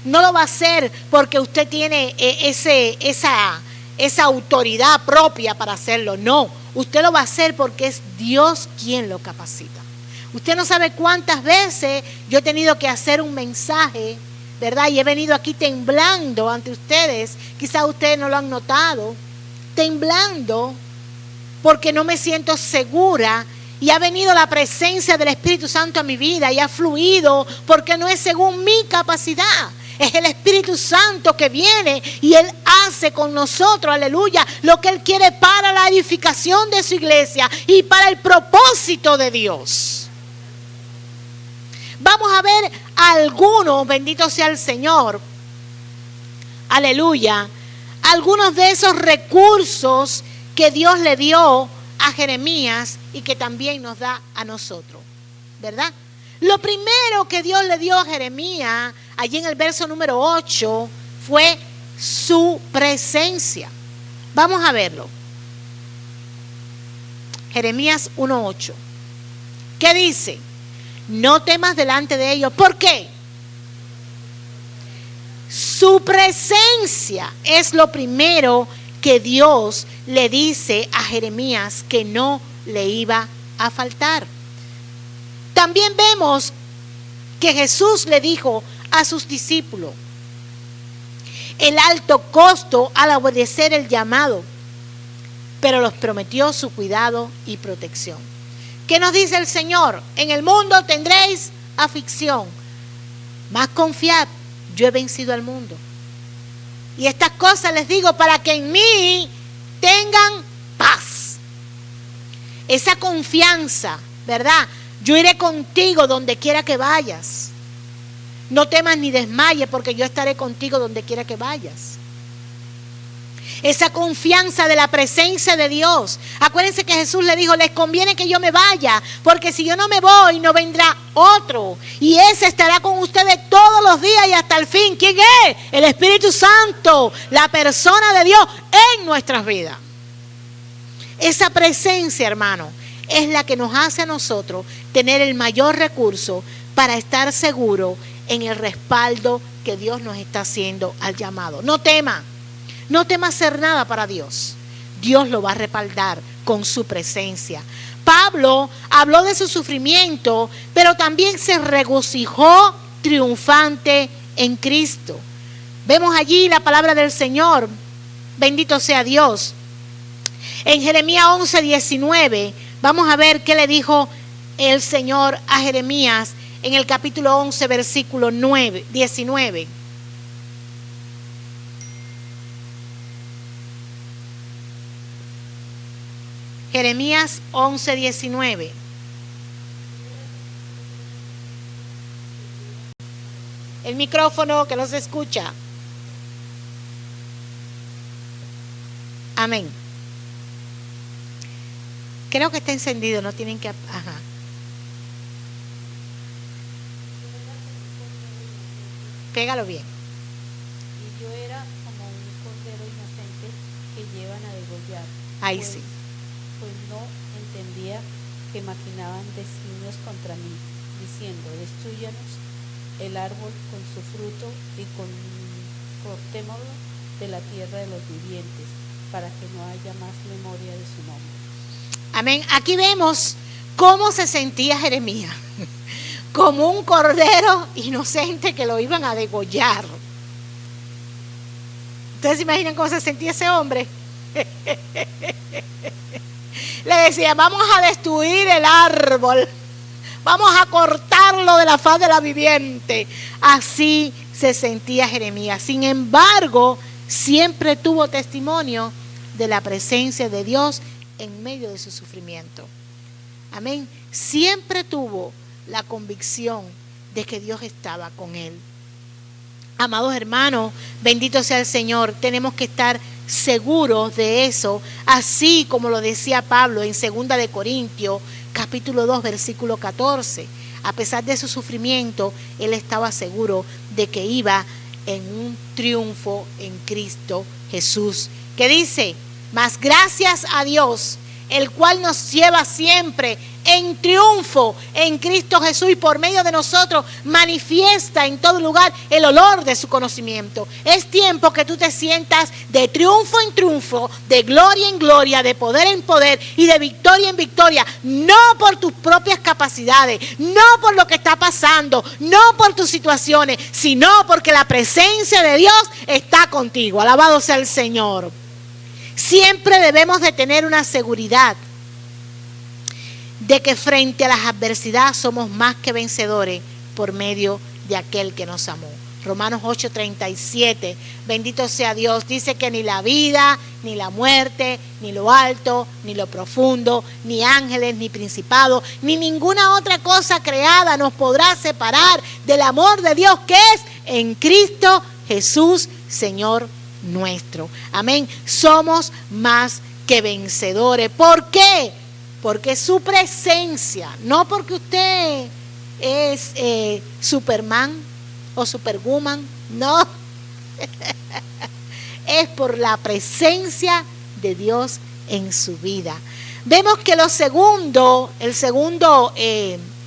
[SPEAKER 2] No lo va a hacer porque usted tiene esa autoridad propia para hacerlo. No, usted lo va a hacer porque es Dios quien lo capacita. Usted no sabe cuántas veces yo he tenido que hacer un mensaje, ¿verdad? Y he venido aquí temblando ante ustedes. Quizás ustedes no lo han notado. Temblando porque no me siento segura. Y ha venido la presencia del Espíritu Santo a mi vida y ha fluido porque no es según mi capacidad. Es el Espíritu Santo que viene y Él hace con nosotros, aleluya, lo que Él quiere para la edificación de su iglesia y para el propósito de Dios. Vamos a ver algunos, bendito sea el Señor, aleluya, algunos de esos recursos que Dios le dio a Jeremías y que también nos da a nosotros, ¿verdad? Lo primero que Dios le dio a Jeremías, allí en el verso número 8, fue su presencia. Vamos a verlo. Jeremías 1:8. ¿Qué dice? No temas delante de ellos. ¿Por qué? Su presencia es lo primero que Dios le dice a Jeremías que no le iba a faltar. También vemos que Jesús le dijo a sus discípulos el alto costo al obedecer el llamado, pero los prometió su cuidado y protección. ¿Qué nos dice el Señor? En el mundo tendréis aflicción, mas confiad, yo he vencido al mundo. Y estas cosas les digo para que en mí tengan paz. Esa confianza ¿verdad? Yo iré contigo donde quiera que vayas. No temas ni desmayes, porque yo estaré contigo donde quiera que vayas. Esa confianza de la presencia de Dios. Acuérdense que Jesús le dijo, les conviene que yo me vaya, porque si yo no me voy, no vendrá otro. Y ese estará con ustedes todos los días y hasta el fin. ¿Quién es? El Espíritu Santo, la persona de Dios en nuestras vidas. Esa presencia, hermano, es la que nos hace a nosotros tener el mayor recurso para estar seguros en el respaldo que Dios nos está haciendo al llamado. No tema. No temas hacer nada para Dios. Dios lo va a respaldar con su presencia. Pablo habló de su sufrimiento, pero también se regocijó triunfante en Cristo. Vemos allí la palabra del Señor. Bendito sea Dios. En Jeremías 11:19, vamos a ver qué le dijo el Señor a Jeremías en el capítulo 11, versículo 19. Jeremías 11:19. El micrófono que no se escucha. Amén. Creo que está encendido, no tienen que... Ajá. Pégalo bien.
[SPEAKER 3] Y yo era como un cordero inocente que llevan a degollar.
[SPEAKER 2] Ahí sí.
[SPEAKER 3] Pues no entendía que maquinaban designios contra mí, diciendo, destruyanos el árbol con su fruto y cortémoslo de la tierra de los vivientes, para que no haya más memoria de su nombre.
[SPEAKER 2] Amén. Aquí vemos cómo se sentía Jeremías, como un cordero inocente que lo iban a degollar. ¿Ustedes se imaginan cómo se sentía ese hombre? Le decía, vamos a destruir el árbol, vamos a cortarlo de la faz de la viviente. Así se sentía Jeremías. Sin embargo, siempre tuvo testimonio de la presencia de Dios en medio de su sufrimiento. Amén. Siempre tuvo la convicción de que Dios estaba con él. Amados hermanos, bendito sea el Señor. Tenemos que estar seguros de eso, así como lo decía Pablo en 2 de Corintios, capítulo 2, versículo 14. A pesar de su sufrimiento, él estaba seguro de que iba en un triunfo en Cristo Jesús. Que dice, mas gracias a Dios, el cual nos lleva siempre en triunfo en Cristo Jesús, y por medio de nosotros manifiesta en todo lugar el olor de su conocimiento. Es tiempo que tú te sientas de triunfo en triunfo, de gloria en gloria, de poder en poder y de victoria en victoria, no por tus propias capacidades, no por lo que está pasando, no por tus situaciones, sino porque la presencia de Dios está contigo. Alabado sea el Señor. Siempre debemos de tener una seguridad de que frente a las adversidades somos más que vencedores por medio de aquel que nos amó. Romanos 8:37, bendito sea Dios, dice que ni la vida, ni la muerte, ni lo alto, ni lo profundo, ni ángeles, ni principados, ni ninguna otra cosa creada nos podrá separar del amor de Dios que es en Cristo Jesús, Señor nuestro. Amén. Somos más que vencedores. ¿Por qué? Porque su presencia, no porque usted es Superman o Superwoman, no. Es por la presencia de Dios en su vida. Vemos que el segundo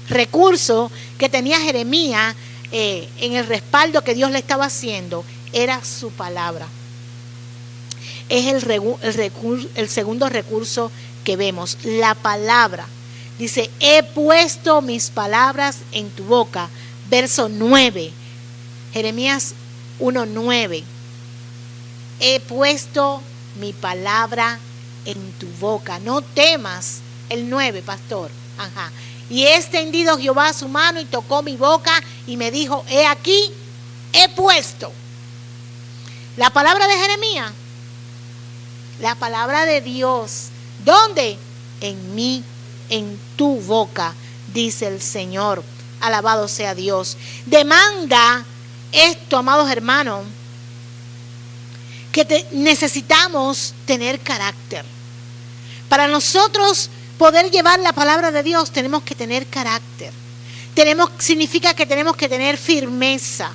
[SPEAKER 2] recurso que tenía Jeremías en el respaldo que Dios le estaba haciendo era su palabra. Es el segundo recurso que vemos, la palabra. Dice, he puesto mis palabras en tu boca. Verso 9, Jeremías 1:9. He puesto mi palabra en tu boca. No temas. El 9, pastor. Ajá. Y he extendido Jehová su mano y tocó mi boca y me dijo, he aquí, he puesto. La palabra de Jeremías, la palabra de Dios. ¿Dónde? En mi en tu boca, dice el Señor. Alabado sea Dios. Demanda esto, amados hermanos, que necesitamos tener carácter. Para nosotros poder llevar la palabra de Dios tenemos que tener carácter. Significa que tenemos que tener firmeza.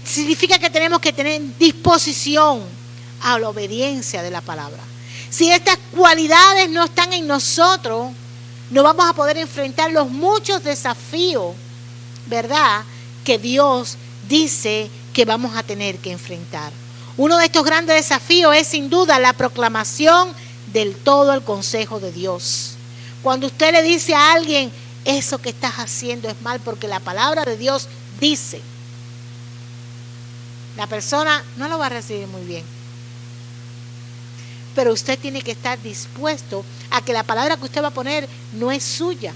[SPEAKER 2] Significa que tenemos que tener disposición a la obediencia de la palabra. Si estas cualidades no están en nosotros, no vamos a poder enfrentar los muchos desafíos, ¿verdad?, que Dios dice que vamos a tener que enfrentar. Uno de estos grandes desafíos es sin duda la proclamación del todo el consejo de Dios. Cuando usted le dice a alguien, eso que estás haciendo es mal porque la palabra de Dios dice, la persona no lo va a recibir muy bien. Pero usted tiene que estar dispuesto a que la palabra que usted va a poner no es suya.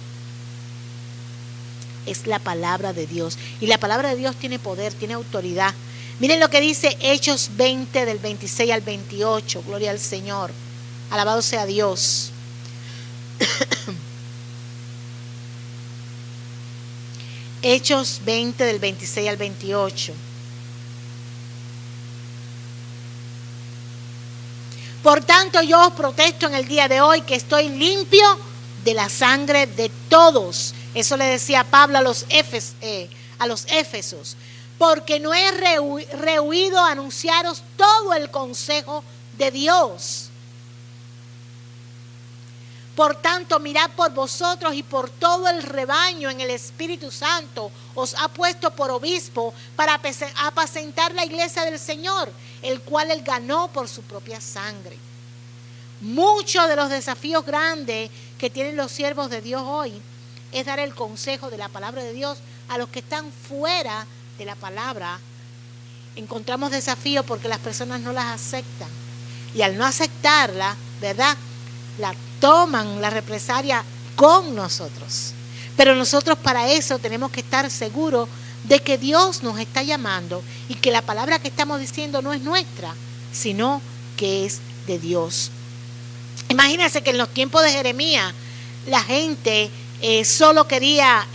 [SPEAKER 2] Es la palabra de Dios. Y la palabra de Dios tiene poder, tiene autoridad. Miren lo que dice Hechos 20 del 26 al 28. Gloria al Señor. Alabado sea Dios. Hechos 20 del 26 al 28. Por tanto, yo os protesto en el día de hoy que estoy limpio de la sangre de todos. Eso le decía Pablo a los Éfesos. Porque no he rehuido a anunciaros todo el consejo de Dios. Por tanto, mirad por vosotros y por todo el rebaño en el Espíritu Santo os ha puesto por obispo para apacentar la iglesia del Señor, el cual él ganó por su propia sangre. Muchos de los desafíos grandes que tienen los siervos de Dios hoy es dar el consejo de la palabra de Dios a los que están fuera de la palabra. Encontramos desafíos porque las personas no las aceptan. Y al no aceptarla, ¿verdad?, la toman la represalia con nosotros. Pero nosotros para eso tenemos que estar seguros de que Dios nos está llamando y que la palabra que estamos diciendo no es nuestra, sino que es de Dios. Imagínense que en los tiempos de Jeremías la gente solo quería,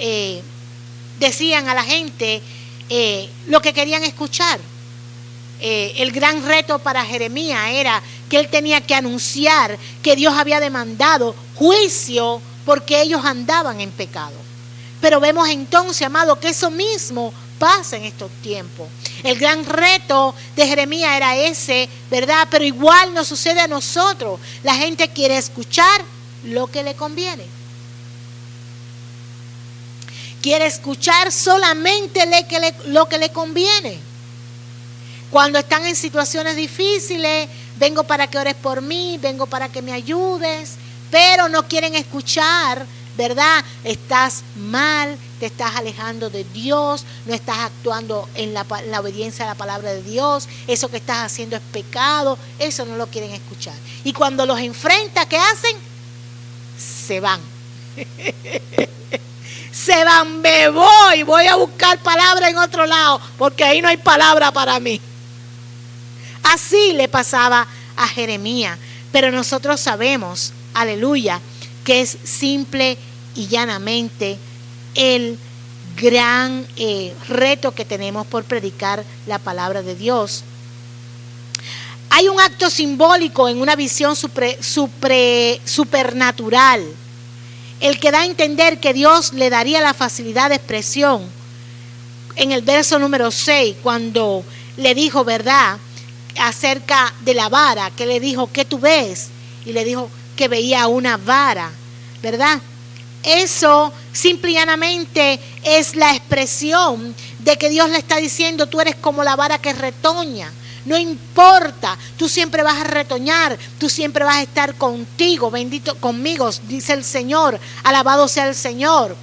[SPEAKER 2] decían a la gente lo que querían escuchar. El gran reto para Jeremías era que él tenía que anunciar que Dios había demandado juicio porque ellos andaban en pecado. Pero vemos entonces, amado, que eso mismo pasa en estos tiempos. El gran reto de Jeremías era ese, ¿verdad? Pero igual nos sucede a nosotros. La gente quiere escuchar lo que le conviene. Quiere escuchar solamente lo que le conviene. Cuando están en situaciones difíciles, vengo para que ores por mí, vengo para que me ayudes, pero no quieren escuchar, ¿verdad? Estás mal, te estás alejando de Dios, no estás actuando en la obediencia a la palabra de Dios, eso que estás haciendo es pecado, eso no lo quieren escuchar. Y cuando los enfrenta, ¿qué hacen? Se van. Se van, me voy a buscar palabra en otro lado, porque ahí no hay palabra para mí. Así le pasaba a Jeremías, pero nosotros sabemos, aleluya, que es simple y llanamente el gran reto que tenemos por predicar la palabra de Dios. Hay un acto simbólico en una visión supernatural, el que da a entender que Dios le daría la facilidad de expresión en el verso número 6, cuando le dijo, ¿verdad?, acerca de la vara, que le dijo, ¿qué tú ves? Y le dijo que veía una vara, ¿verdad? Eso simple y llanamente es la expresión de que Dios le está diciendo, tú eres como la vara que retoña. No importa, tú siempre vas a retoñar, tú siempre vas a estar contigo, bendito conmigo, dice el Señor, alabado sea el Señor.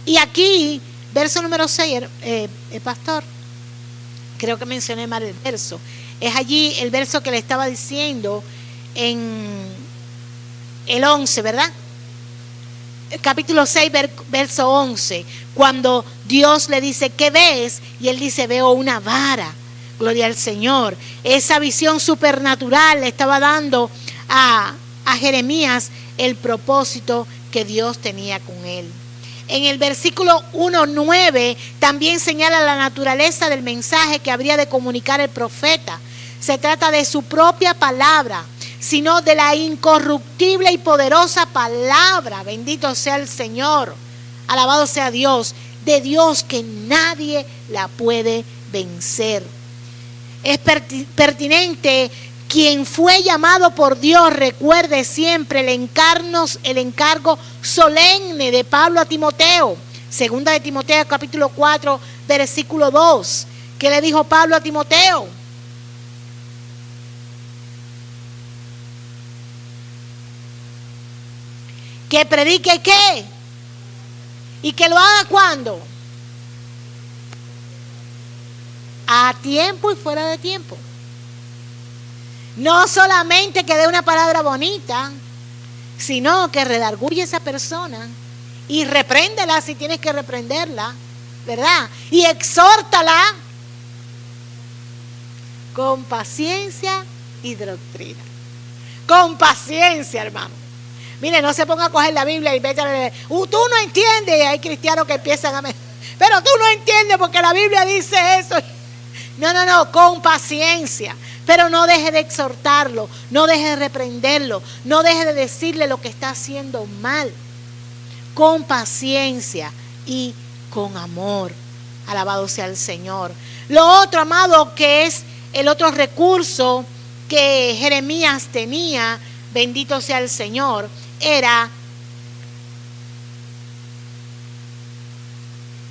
[SPEAKER 2] Y aquí, verso número 6, pastor, creo que mencioné mal el verso. Es allí el verso que le estaba diciendo en el 11, ¿verdad? El capítulo 6, verso 11, cuando Dios le dice, ¿qué ves? Y él dice, veo una vara. Gloria al Señor. Esa visión supernatural le estaba dando a Jeremías el propósito que Dios tenía con él. En el versículo 1:9 también señala la naturaleza del mensaje que habría de comunicar el profeta. Se trata de su propia palabra, sino de la incorruptible y poderosa palabra, bendito sea el Señor, alabado sea Dios, de Dios que nadie la puede vencer. Es pertinente, quien fue llamado por Dios, recuerde siempre el encargo solemne de Pablo a Timoteo. Segunda de Timoteo, capítulo 4, versículo 2. ¿Qué le dijo Pablo a Timoteo? Que predique ¿qué? Y que lo haga ¿cuándo? A tiempo y fuera de tiempo. No solamente que dé una palabra bonita, sino que redarguye a esa persona y repréndela si tienes que reprenderla, ¿verdad? Y exhórtala con paciencia y doctrina. Con paciencia, hermano. Mire, no se ponga a coger la Biblia y vete a leer. Tú no entiendes. Y hay cristianos que empiezan a... Pero tú no entiendes porque la Biblia dice eso. No, con paciencia. Pero no deje de exhortarlo, no deje de reprenderlo, no deje de decirle lo que está haciendo mal. Con paciencia y con amor. Alabado sea el Señor. Lo otro, amado, que es el otro recurso que Jeremías tenía, bendito sea el Señor, era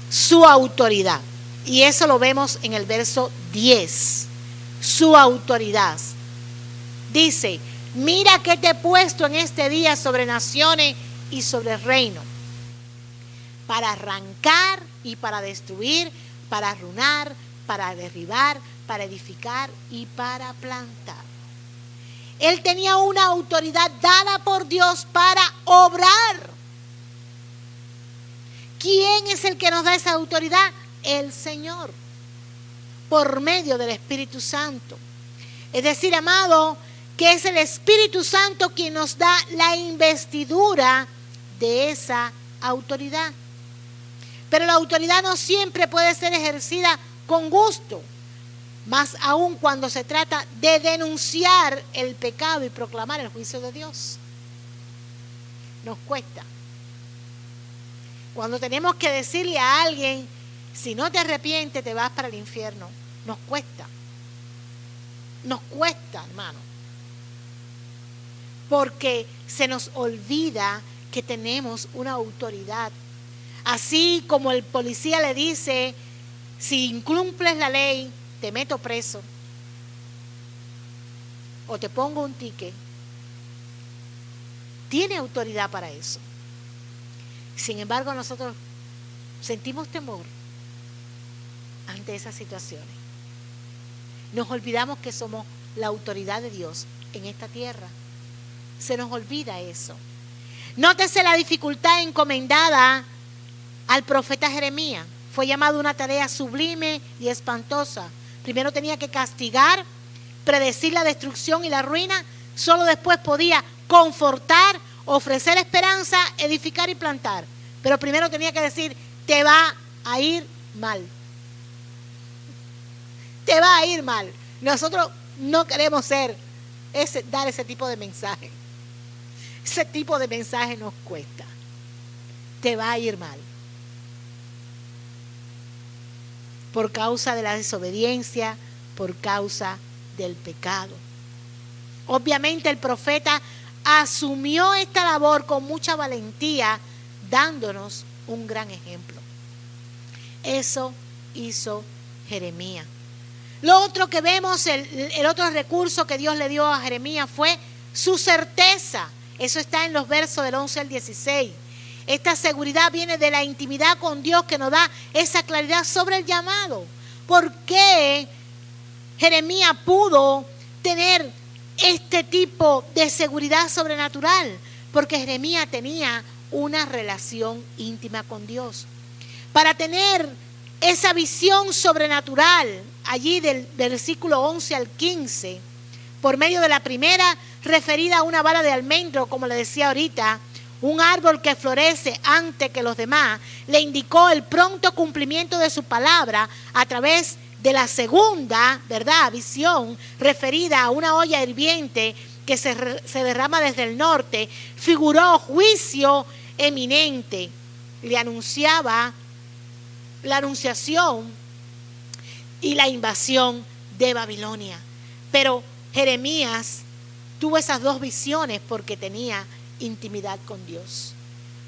[SPEAKER 2] su autoridad. Y eso lo vemos en el verso 10. Su autoridad. Dice, mira que te he puesto en este día sobre naciones y sobre reino, para arrancar y para destruir, para arruinar, para derribar, para edificar y para plantar. Él tenía una autoridad dada por Dios para obrar. ¿Quién es el que nos da esa autoridad? El Señor, por medio del Espíritu Santo. Es decir, amado, que es el Espíritu Santo quien nos da la investidura de esa autoridad. Pero la autoridad no siempre puede ser ejercida con gusto, más aún cuando se trata de denunciar el pecado y proclamar el juicio de Dios. Nos cuesta. Cuando tenemos que decirle a alguien, si no te arrepientes te vas para el infierno, nos cuesta. Nos cuesta, hermano. Porque se nos olvida que tenemos una autoridad. Así como el policía le dice, si incumples la ley, te meto preso o te pongo un ticket. Tiene autoridad para eso. Sin embargo, nosotros sentimos temor ante esas situaciones. Nos olvidamos que somos la autoridad de Dios en esta tierra. Se nos olvida eso. Nótese la dificultad encomendada al profeta Jeremías. Fue llamado a una tarea sublime y espantosa. Primero tenía que castigar, predecir la destrucción y la ruina. Solo después podía confortar, ofrecer esperanza, edificar y plantar. Pero primero tenía que decir, te va a ir mal. Te va a ir mal. Nosotros no queremos dar ese tipo de mensaje. Ese tipo de mensaje nos cuesta. Te va a ir mal. Por causa de la desobediencia, por causa del pecado. Obviamente el profeta asumió esta labor con mucha valentía, dándonos un gran ejemplo. Eso hizo Jeremías. Lo otro que vemos, el otro recurso que Dios le dio a Jeremías fue su certeza. Eso está en los versos del 11 al 16. Esta seguridad viene de la intimidad con Dios que nos da esa claridad sobre el llamado. ¿Por qué Jeremías pudo tener este tipo de seguridad sobrenatural? Porque Jeremías tenía una relación íntima con Dios. Para tener esa visión sobrenatural, allí del versículo 11 al 15, por medio de la primera referida a una vara de almendro, como le decía ahorita, un árbol que florece antes que los demás, le indicó el pronto cumplimiento de su palabra a través de la segunda, ¿verdad?, visión referida a una olla hirviente que se derrama desde el norte. Figuró juicio eminente. Le anunciaba la anunciación y la invasión de Babilonia. Pero Jeremías tuvo esas dos visiones porque tenía intimidad con Dios.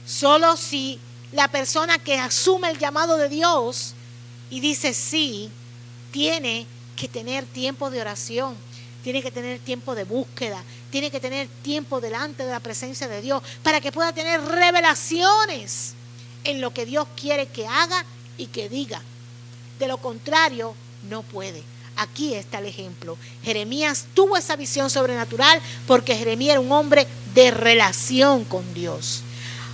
[SPEAKER 2] Solo si la persona que asume el llamado de Dios y dice sí, tiene que tener tiempo de oración, tiene que tener tiempo de búsqueda, tiene que tener tiempo delante de la presencia de Dios para que pueda tener revelaciones en lo que Dios quiere que haga y que diga. De lo contrario, no puede. Aquí está el ejemplo. Jeremías tuvo esa visión sobrenatural porque Jeremías era un hombre de relación con Dios.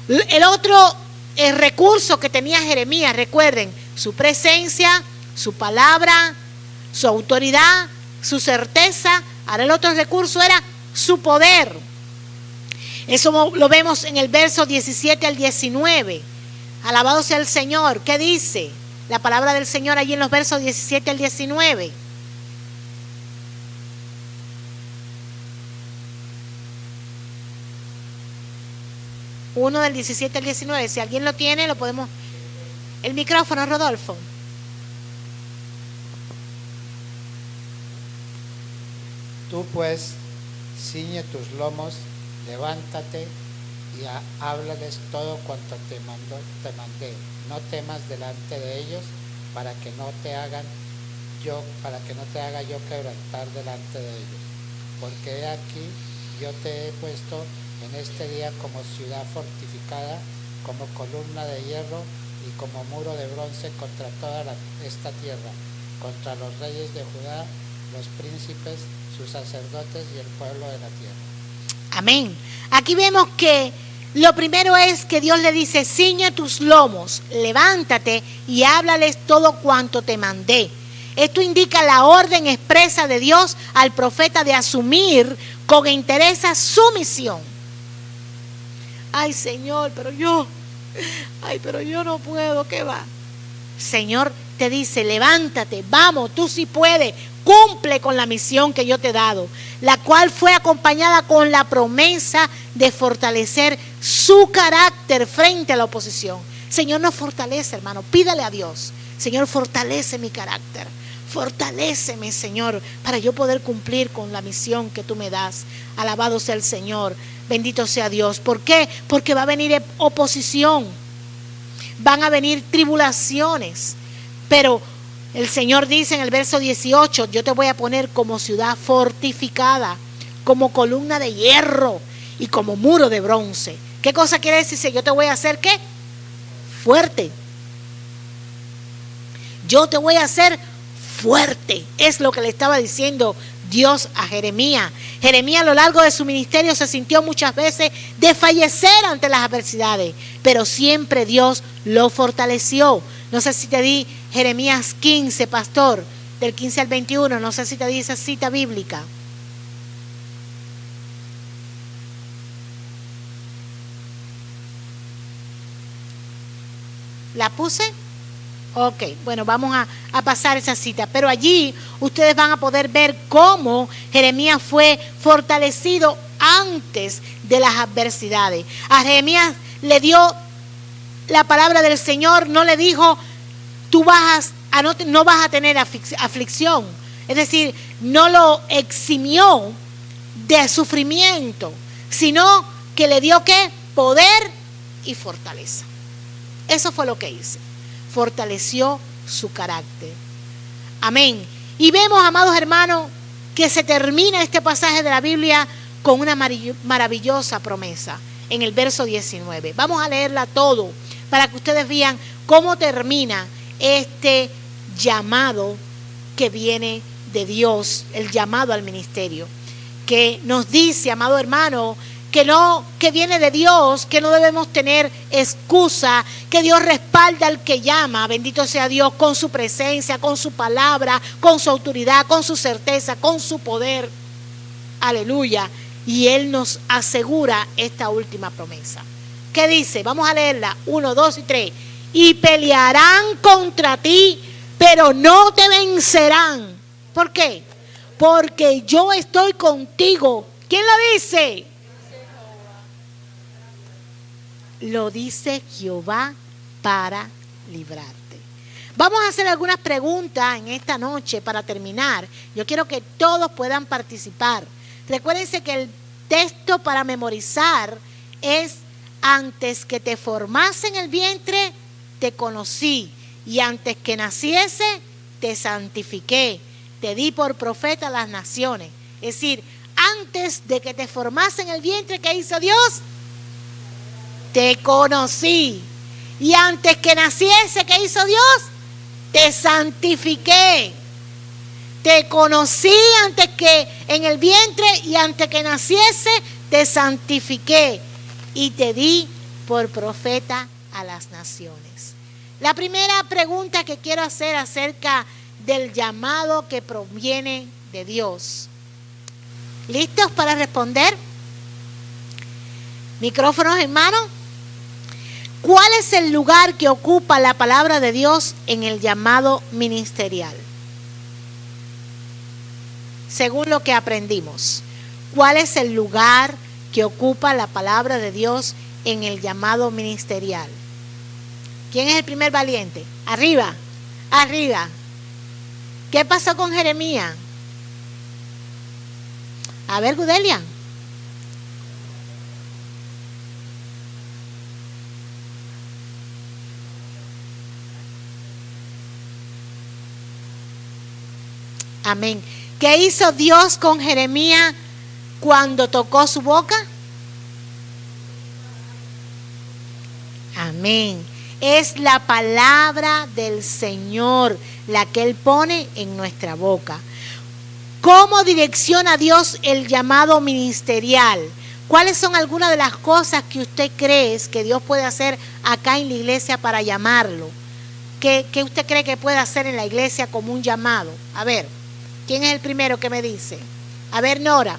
[SPEAKER 2] El otro recurso que tenía Jeremías, recuerden, su presencia, su palabra, su autoridad, su certeza. Ahora el otro recurso era su poder. Eso lo vemos en el verso 17 al 19. Alabado sea el Señor. ¿Qué dice la palabra del Señor allí en los versos 17 al 19? Uno del 17 al 19. Si alguien lo tiene, lo podemos... El micrófono, Rodolfo.
[SPEAKER 4] Tú pues, ciñe tus lomos, levántate y háblales todo cuanto te mandé. No temas delante de ellos, para que no te haga yo quebrantar delante de ellos. Porque he aquí, yo te he puesto en este día como ciudad fortificada, como columna de hierro y como muro de bronce contra toda esta tierra, contra los reyes de Judá, los príncipes, sus sacerdotes y el pueblo de la tierra.
[SPEAKER 2] Amén. Aquí vemos que lo primero es que Dios le dice: ciñe tus lomos, levántate y háblales todo cuanto te mandé. Esto indica la orden expresa de Dios al profeta de asumir con entereza su misión. Ay, Señor, pero yo no puedo, ¿qué va? Señor te dice: levántate, vamos, tú sí puedes, cumple con la misión que yo te he dado, la cual fue acompañada con la promesa de fortalecer su carácter frente a la oposición. Señor, nos fortalece, hermano, pídale a Dios: Señor, fortalece mi carácter, fortaléceme, Señor, para yo poder cumplir con la misión que tú me das. Alabado sea el Señor, bendito sea Dios. ¿Por qué? Porque va a venir oposición, van a venir tribulaciones, pero el Señor dice en el verso 18: yo te voy a poner como ciudad fortificada, como columna de hierro y como muro de bronce. ¿Qué cosa quiere decirse? Yo te voy a hacer, ¿qué? Fuerte. Yo te voy a hacer fuerte. Es lo que le estaba diciendo Dios a Jeremías. Jeremías a lo largo de su ministerio se sintió muchas veces desfallecer ante las adversidades, pero siempre Dios lo fortaleció. No sé si te di Jeremías 15, pastor, del 15 al 21, no sé si te di esa cita bíblica. ¿La puse? Ok, bueno, vamos a pasar esa cita, pero allí ustedes van a poder ver cómo Jeremías fue fortalecido antes de las adversidades. A Jeremías le dio la palabra del Señor, no le dijo: tú no vas a tener aflicción. Es decir, no lo eximió de sufrimiento, sino que le dio ¿qué? Poder y fortaleza. Eso fue lo que hizo. Fortaleció su carácter. Amén. Y vemos, amados hermanos, que se termina este pasaje de la Biblia con una maravillosa promesa en el verso 19. Vamos a leerla todo para que ustedes vean cómo termina este llamado que viene de Dios, el llamado al ministerio, que nos dice, amado hermano, que viene de Dios, que no debemos tener excusa, que Dios respalda al que llama, bendito sea Dios, con su presencia, con su palabra, con su autoridad, con su certeza, con su poder. Aleluya. Y Él nos asegura esta última promesa. ¿Qué dice? Vamos a leerla. 1, 2 y 3. Y pelearán contra ti, pero no te vencerán. ¿Por qué? Porque yo estoy contigo. ¿Quién lo dice? Lo dice Jehová para librarte. Vamos a hacer algunas preguntas en esta noche para terminar. Yo quiero que todos puedan participar. Recuérdense que el texto para memorizar es: antes que te formase en el vientre, te conocí, y antes que naciese, te santifiqué, te di por profeta a las naciones. Es decir, antes de que te formase en el vientre, ¿qué hizo Dios? Te conocí. Y antes que naciese, ¿qué hizo Dios? Te santifiqué. Te conocí antes que en el vientre, y antes que naciese, te santifiqué y te di por profeta a las naciones. La primera pregunta que quiero hacer acerca del llamado que proviene de Dios. ¿Listos para responder? Micrófonos en mano. ¿Cuál es el lugar que ocupa la palabra de Dios en el llamado ministerial? Según lo que aprendimos, ¿cuál es el lugar que ocupa la palabra de Dios en el llamado ministerial? ¿Quién es el primer valiente? Arriba, arriba. ¿Qué pasó con Jeremías? A ver, Gudelia. Amén. ¿Qué hizo Dios con Jeremías cuando tocó su boca? Amén. Es la palabra del Señor la que Él pone en nuestra boca. ¿Cómo direcciona Dios el llamado ministerial? ¿Cuáles son algunas de las cosas que usted cree que Dios puede hacer acá en la iglesia para llamarlo? ¿Qué usted cree que puede hacer en la iglesia como un llamado? A ver, ¿quién es el primero que me dice? A ver, Nora.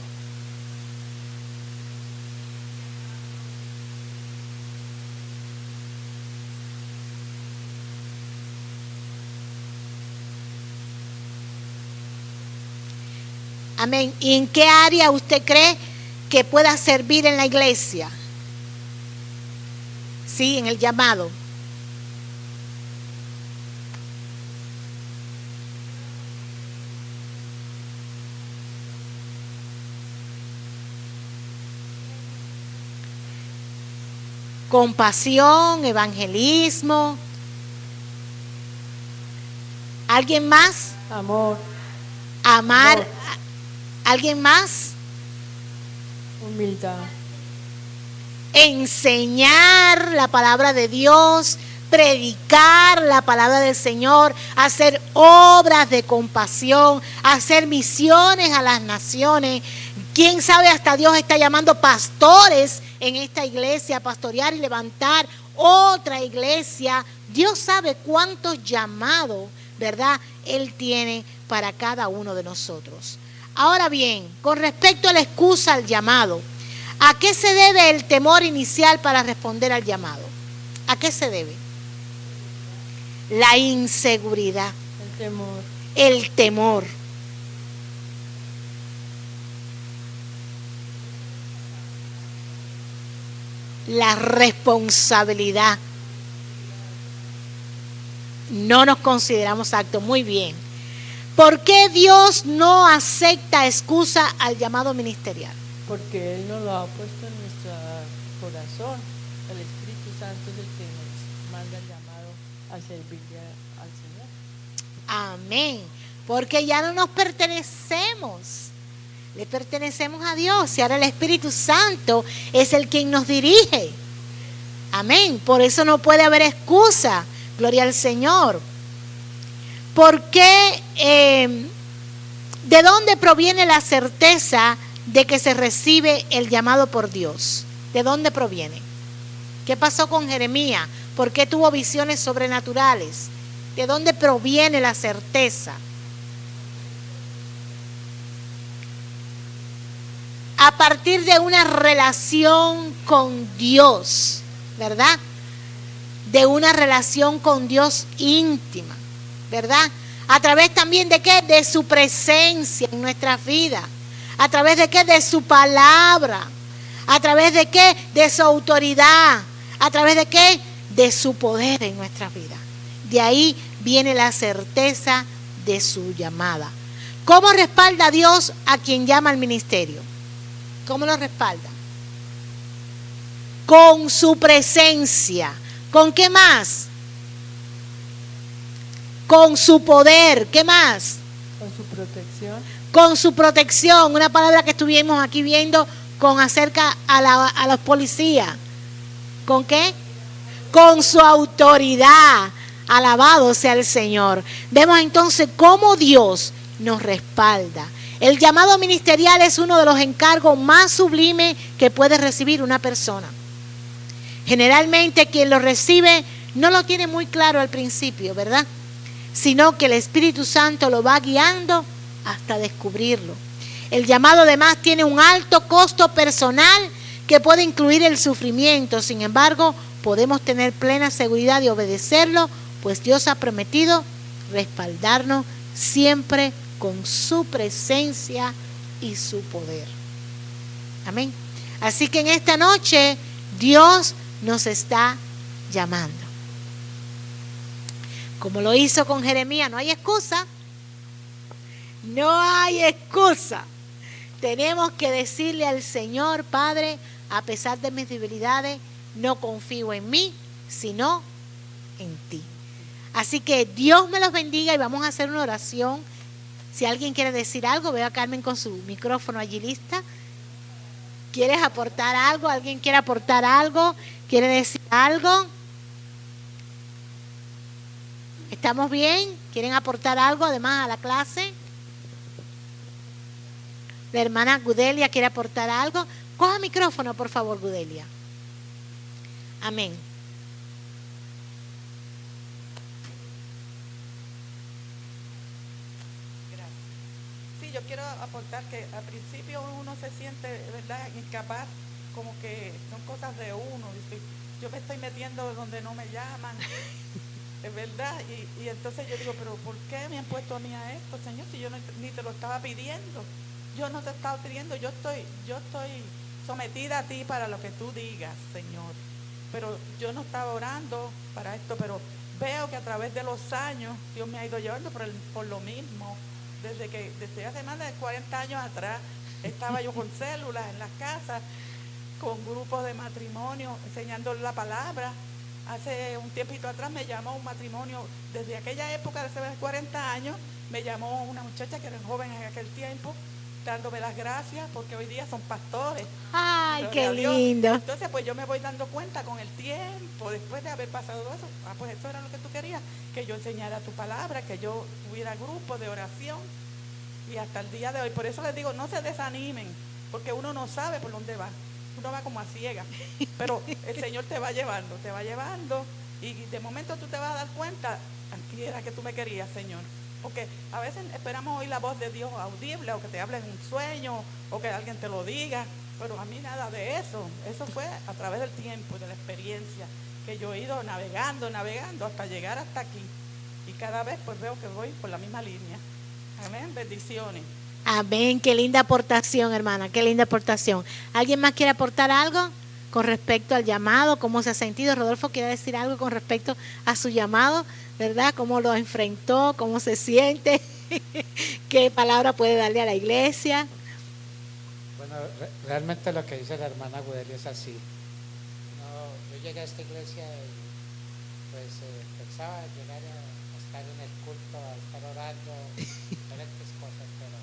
[SPEAKER 2] Amén. ¿Y en qué área usted cree que pueda servir en la iglesia? Sí, en el llamado. Compasión, evangelismo. ¿Alguien más?
[SPEAKER 3] Amor.
[SPEAKER 2] Amar.
[SPEAKER 3] Amor.
[SPEAKER 2] ¿Alguien más?
[SPEAKER 3] Humildad.
[SPEAKER 2] Enseñar la palabra de Dios, predicar la palabra del Señor, hacer obras de compasión, hacer misiones a las naciones. Quién sabe, hasta Dios está llamando pastores en esta iglesia a pastorear y levantar otra iglesia. Dios sabe cuántos llamados, ¿verdad?, Él tiene para cada uno de nosotros. Ahora bien, con respecto a la excusa al llamado, ¿a qué se debe el temor inicial para responder al llamado? ¿A qué se debe? La inseguridad.
[SPEAKER 3] El temor.
[SPEAKER 2] El temor. La responsabilidad. No nos consideramos aptos. Muy bien. ¿Por qué Dios no acepta excusa al llamado ministerial?
[SPEAKER 3] Porque Él nos lo ha puesto en nuestro corazón. El Espíritu Santo es el que nos manda el llamado a servirle al Señor.
[SPEAKER 2] Amén. Porque ya no nos pertenecemos. Le pertenecemos a Dios. Y ahora el Espíritu Santo es el quien nos dirige. Amén. Por eso no puede haber excusa. Gloria al Señor. ¿Por qué? ¿De dónde proviene la certeza de que se recibe el llamado por Dios? ¿De dónde proviene? ¿Qué pasó con Jeremías? ¿Por qué tuvo visiones sobrenaturales? ¿De dónde proviene la certeza? A partir de una relación con Dios. ¿verdad? De una relación con Dios íntima, ¿verdad? A través también de qué? De su presencia en nuestras vidas. A través de qué? De su palabra. A través de qué? De su autoridad. A través de qué? De su poder en nuestras vidas. De ahí viene la certeza de su llamada. ¿Cómo respalda Dios a quien llama al ministerio? ¿Cómo lo respalda? Con su presencia. ¿Con qué más? Con su poder. ¿Qué más?
[SPEAKER 5] Con su protección.
[SPEAKER 2] Con su protección. Una palabra que estuvimos aquí viendo con acerca a los policías. ¿Con qué? Con su autoridad. Alabado sea el Señor. Vemos entonces cómo Dios nos respalda. El llamado ministerial es uno de los encargos más sublimes que puede recibir una persona. Generalmente quien lo recibe no lo tiene muy claro al principio, ¿verdad? Sino que el Espíritu Santo lo va guiando hasta descubrirlo. El llamado además tiene un alto costo personal que puede incluir el sufrimiento. Sin embargo, podemos tener plena seguridad de obedecerlo, pues Dios ha prometido respaldarnos siempre con su presencia y su poder. Amén. Así que en esta noche Dios nos está llamando. Como lo hizo con Jeremías, no hay excusa. No hay excusa. Tenemos que decirle al Señor, Padre, a pesar de mis debilidades, no confío en mí, sino en ti. Así que Dios me los bendiga y vamos a hacer una oración. Si alguien quiere decir algo, veo a Carmen con su micrófono allí lista. ¿Quieres aportar algo? ¿Alguien quiere aportar algo? ¿Quiere decir algo? ¿Estamos bien? ¿Quieren aportar algo además a la clase? La hermana Gudelia quiere aportar algo. Coja micrófono, por favor, Gudelia. Amén.
[SPEAKER 5] Sí, yo quiero aportar que al principio uno se siente, ¿verdad?, incapaz, como que son cosas de uno. Yo me estoy metiendo donde no me llaman, es verdad. Y entonces yo digo, pero ¿por qué me han puesto a mí a esto, Señor? Si yo ni te lo estaba pidiendo. Yo no te estaba pidiendo, yo estoy sometida a ti para lo que tú digas, Señor. Pero yo no estaba orando para esto, pero veo que a través de los años Dios me ha ido llevando por lo mismo. Desde hace más de 40 años atrás estaba yo con células en las casas, con grupos de matrimonio, enseñándoles la palabra. Hace un tiempito atrás me llamó un matrimonio, desde aquella época, de hace 40 años, me llamó una muchacha que era joven en aquel tiempo, dándome las gracias porque hoy día son pastores.
[SPEAKER 2] Ay, qué
[SPEAKER 5] Dios.
[SPEAKER 2] lindo.
[SPEAKER 5] Entonces pues yo me voy dando cuenta con el tiempo, después de haber pasado eso, pues eso era lo que tú querías, que yo enseñara tu palabra, que yo tuviera grupo de oración, y hasta el día de hoy. Por eso les digo, no se desanimen, porque uno no sabe por dónde va, uno va como a ciegas, pero el Señor te va llevando, y de momento tú te vas a dar cuenta, aquí era que tú me querías, Señor. Porque a veces esperamos oír la voz de Dios audible, o que te hable en un sueño, o que alguien te lo diga, pero a mí nada de eso. Eso fue a través del tiempo y de la experiencia que yo he ido navegando hasta llegar hasta aquí. Y cada vez pues veo que voy por la misma línea. Amén, bendiciones.
[SPEAKER 2] Amén, qué linda aportación, hermana, qué linda aportación. ¿Alguien más quiere aportar algo con respecto al llamado? ¿Cómo se ha sentido? Rodolfo quiere decir algo con respecto a su llamado, ¿verdad? ¿Cómo lo enfrentó? ¿Cómo se siente? ¿Qué palabra puede darle a la iglesia?
[SPEAKER 4] Bueno, realmente lo que dice la hermana Gudelia es así. Yo llegué a esta iglesia y pues pensaba llegar a estar en el culto, a estar orando, diferentes cosas, pero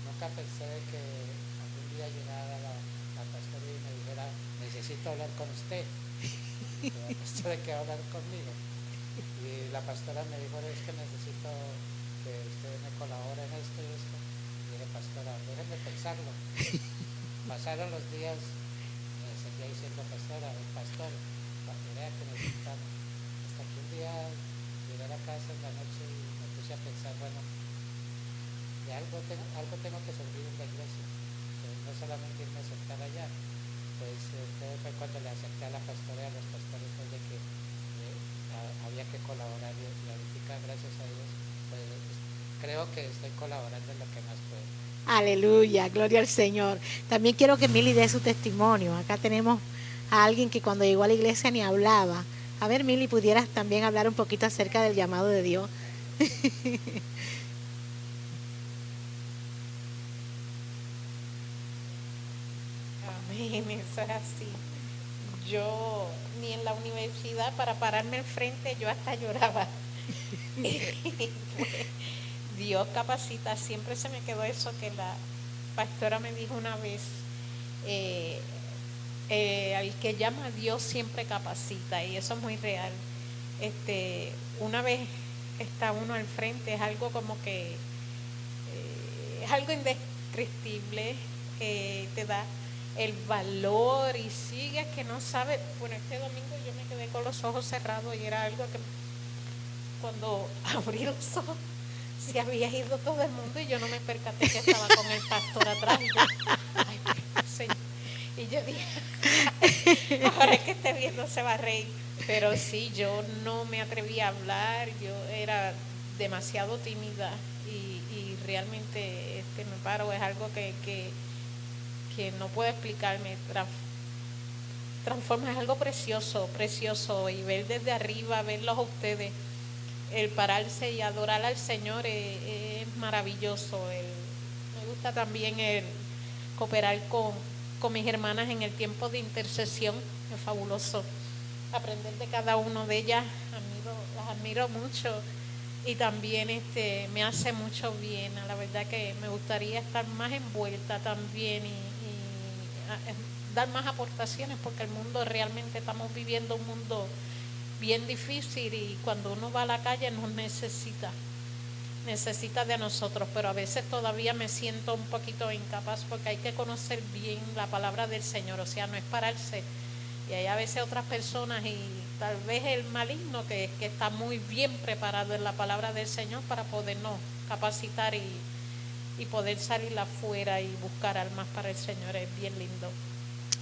[SPEAKER 4] nunca pensé que algún día llegara la pastora y me dijera, necesito hablar con usted. Y la pastora, ¿qué va a hablar conmigo? Y la pastora me dijo, es que necesito que usted me colabore en esto y esto. Y dije, pastora, déjenme pensarlo. Pasaron los días, me seguía diciendo, pastora, el pastor, era que necesitamos. Hasta que un día llegué a la casa en la noche y me puse a pensar, bueno, de algo tengo que servir en la iglesia, que no solamente irme a sentar allá, pues entonces fue cuando le acepté a la pastora y a los pastores pues, de que había que colaborar y ahorita gracias a Dios pues, creo que estoy colaborando en lo que más puedo.
[SPEAKER 2] Aleluya, gloria al Señor. También quiero que Mili dé su testimonio. Acá tenemos a alguien que cuando llegó a la iglesia ni hablaba. A ver, Mili, pudieras también hablar un poquito acerca del llamado de Dios.
[SPEAKER 6] Amén, eso es así. Yo ni en la universidad para pararme al frente yo hasta lloraba. Pues, Dios capacita, siempre se me quedó eso que la pastora me dijo una vez, al que llama a Dios siempre capacita, y eso es muy real. Una vez está uno al frente, es algo como que es algo indescriptible, te da el valor y sigues que no sabes. Bueno, este domingo yo me quedé con los ojos cerrados y era algo que cuando abrí los ojos se había ido todo el mundo y yo no me percaté que estaba con el pastor atrás. Y yo, ay, Señor. Y yo dije, ahora que esté viendo se va a reír. Pero sí, yo no me atreví a hablar, yo era demasiado tímida y realmente me paro, es algo que no puedo explicarme. Transforma, es algo precioso, precioso, y ver desde arriba, verlos a ustedes, el pararse y adorar al Señor es maravilloso. Me gusta también el cooperar con mis hermanas en el tiempo de intercesión, es fabuloso. Aprender de cada uno de ellas, las admiro mucho y también me hace mucho bien. La verdad que me gustaría estar más envuelta también y dar más aportaciones, porque el mundo realmente estamos viviendo un mundo bien difícil y cuando uno va a la calle nos necesita de nosotros, pero a veces todavía me siento un poquito incapaz porque hay que conocer bien la palabra del Señor, o sea, no es pararse. Y hay a veces otras personas y tal vez el maligno que está muy bien preparado en la palabra del Señor para podernos capacitar y poder salir afuera y buscar almas para el Señor. Es bien lindo.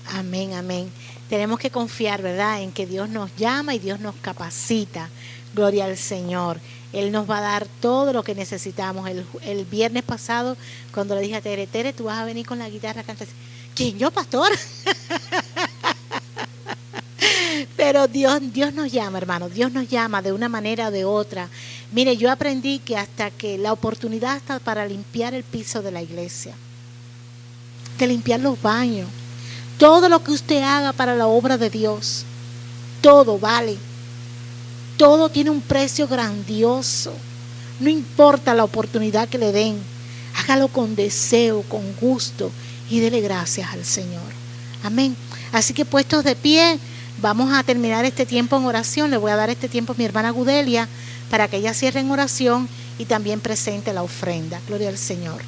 [SPEAKER 2] Amén, amén. Tenemos que confiar, ¿verdad?, en que Dios nos llama y Dios nos capacita. Gloria al Señor. Él nos va a dar todo lo que necesitamos. El viernes pasado, cuando le dije a Tere, tú vas a venir con la guitarra a cantar. ¿Quién? ¿Yo, pastor? Pero Dios nos llama, hermano. Dios nos llama de una manera o de otra. Mire, yo aprendí que hasta que la oportunidad está para limpiar el piso de la iglesia, que limpiar los baños, todo lo que usted haga para la obra de Dios, todo vale. Todo tiene un precio grandioso. No importa la oportunidad que le den, hágalo con deseo, con gusto y dele gracias al Señor. Amén. Así que puestos de pie, vamos a terminar este tiempo en oración. Le voy a dar este tiempo a mi hermana Gudelia para que ella cierre en oración y también presente la ofrenda. Gloria al Señor.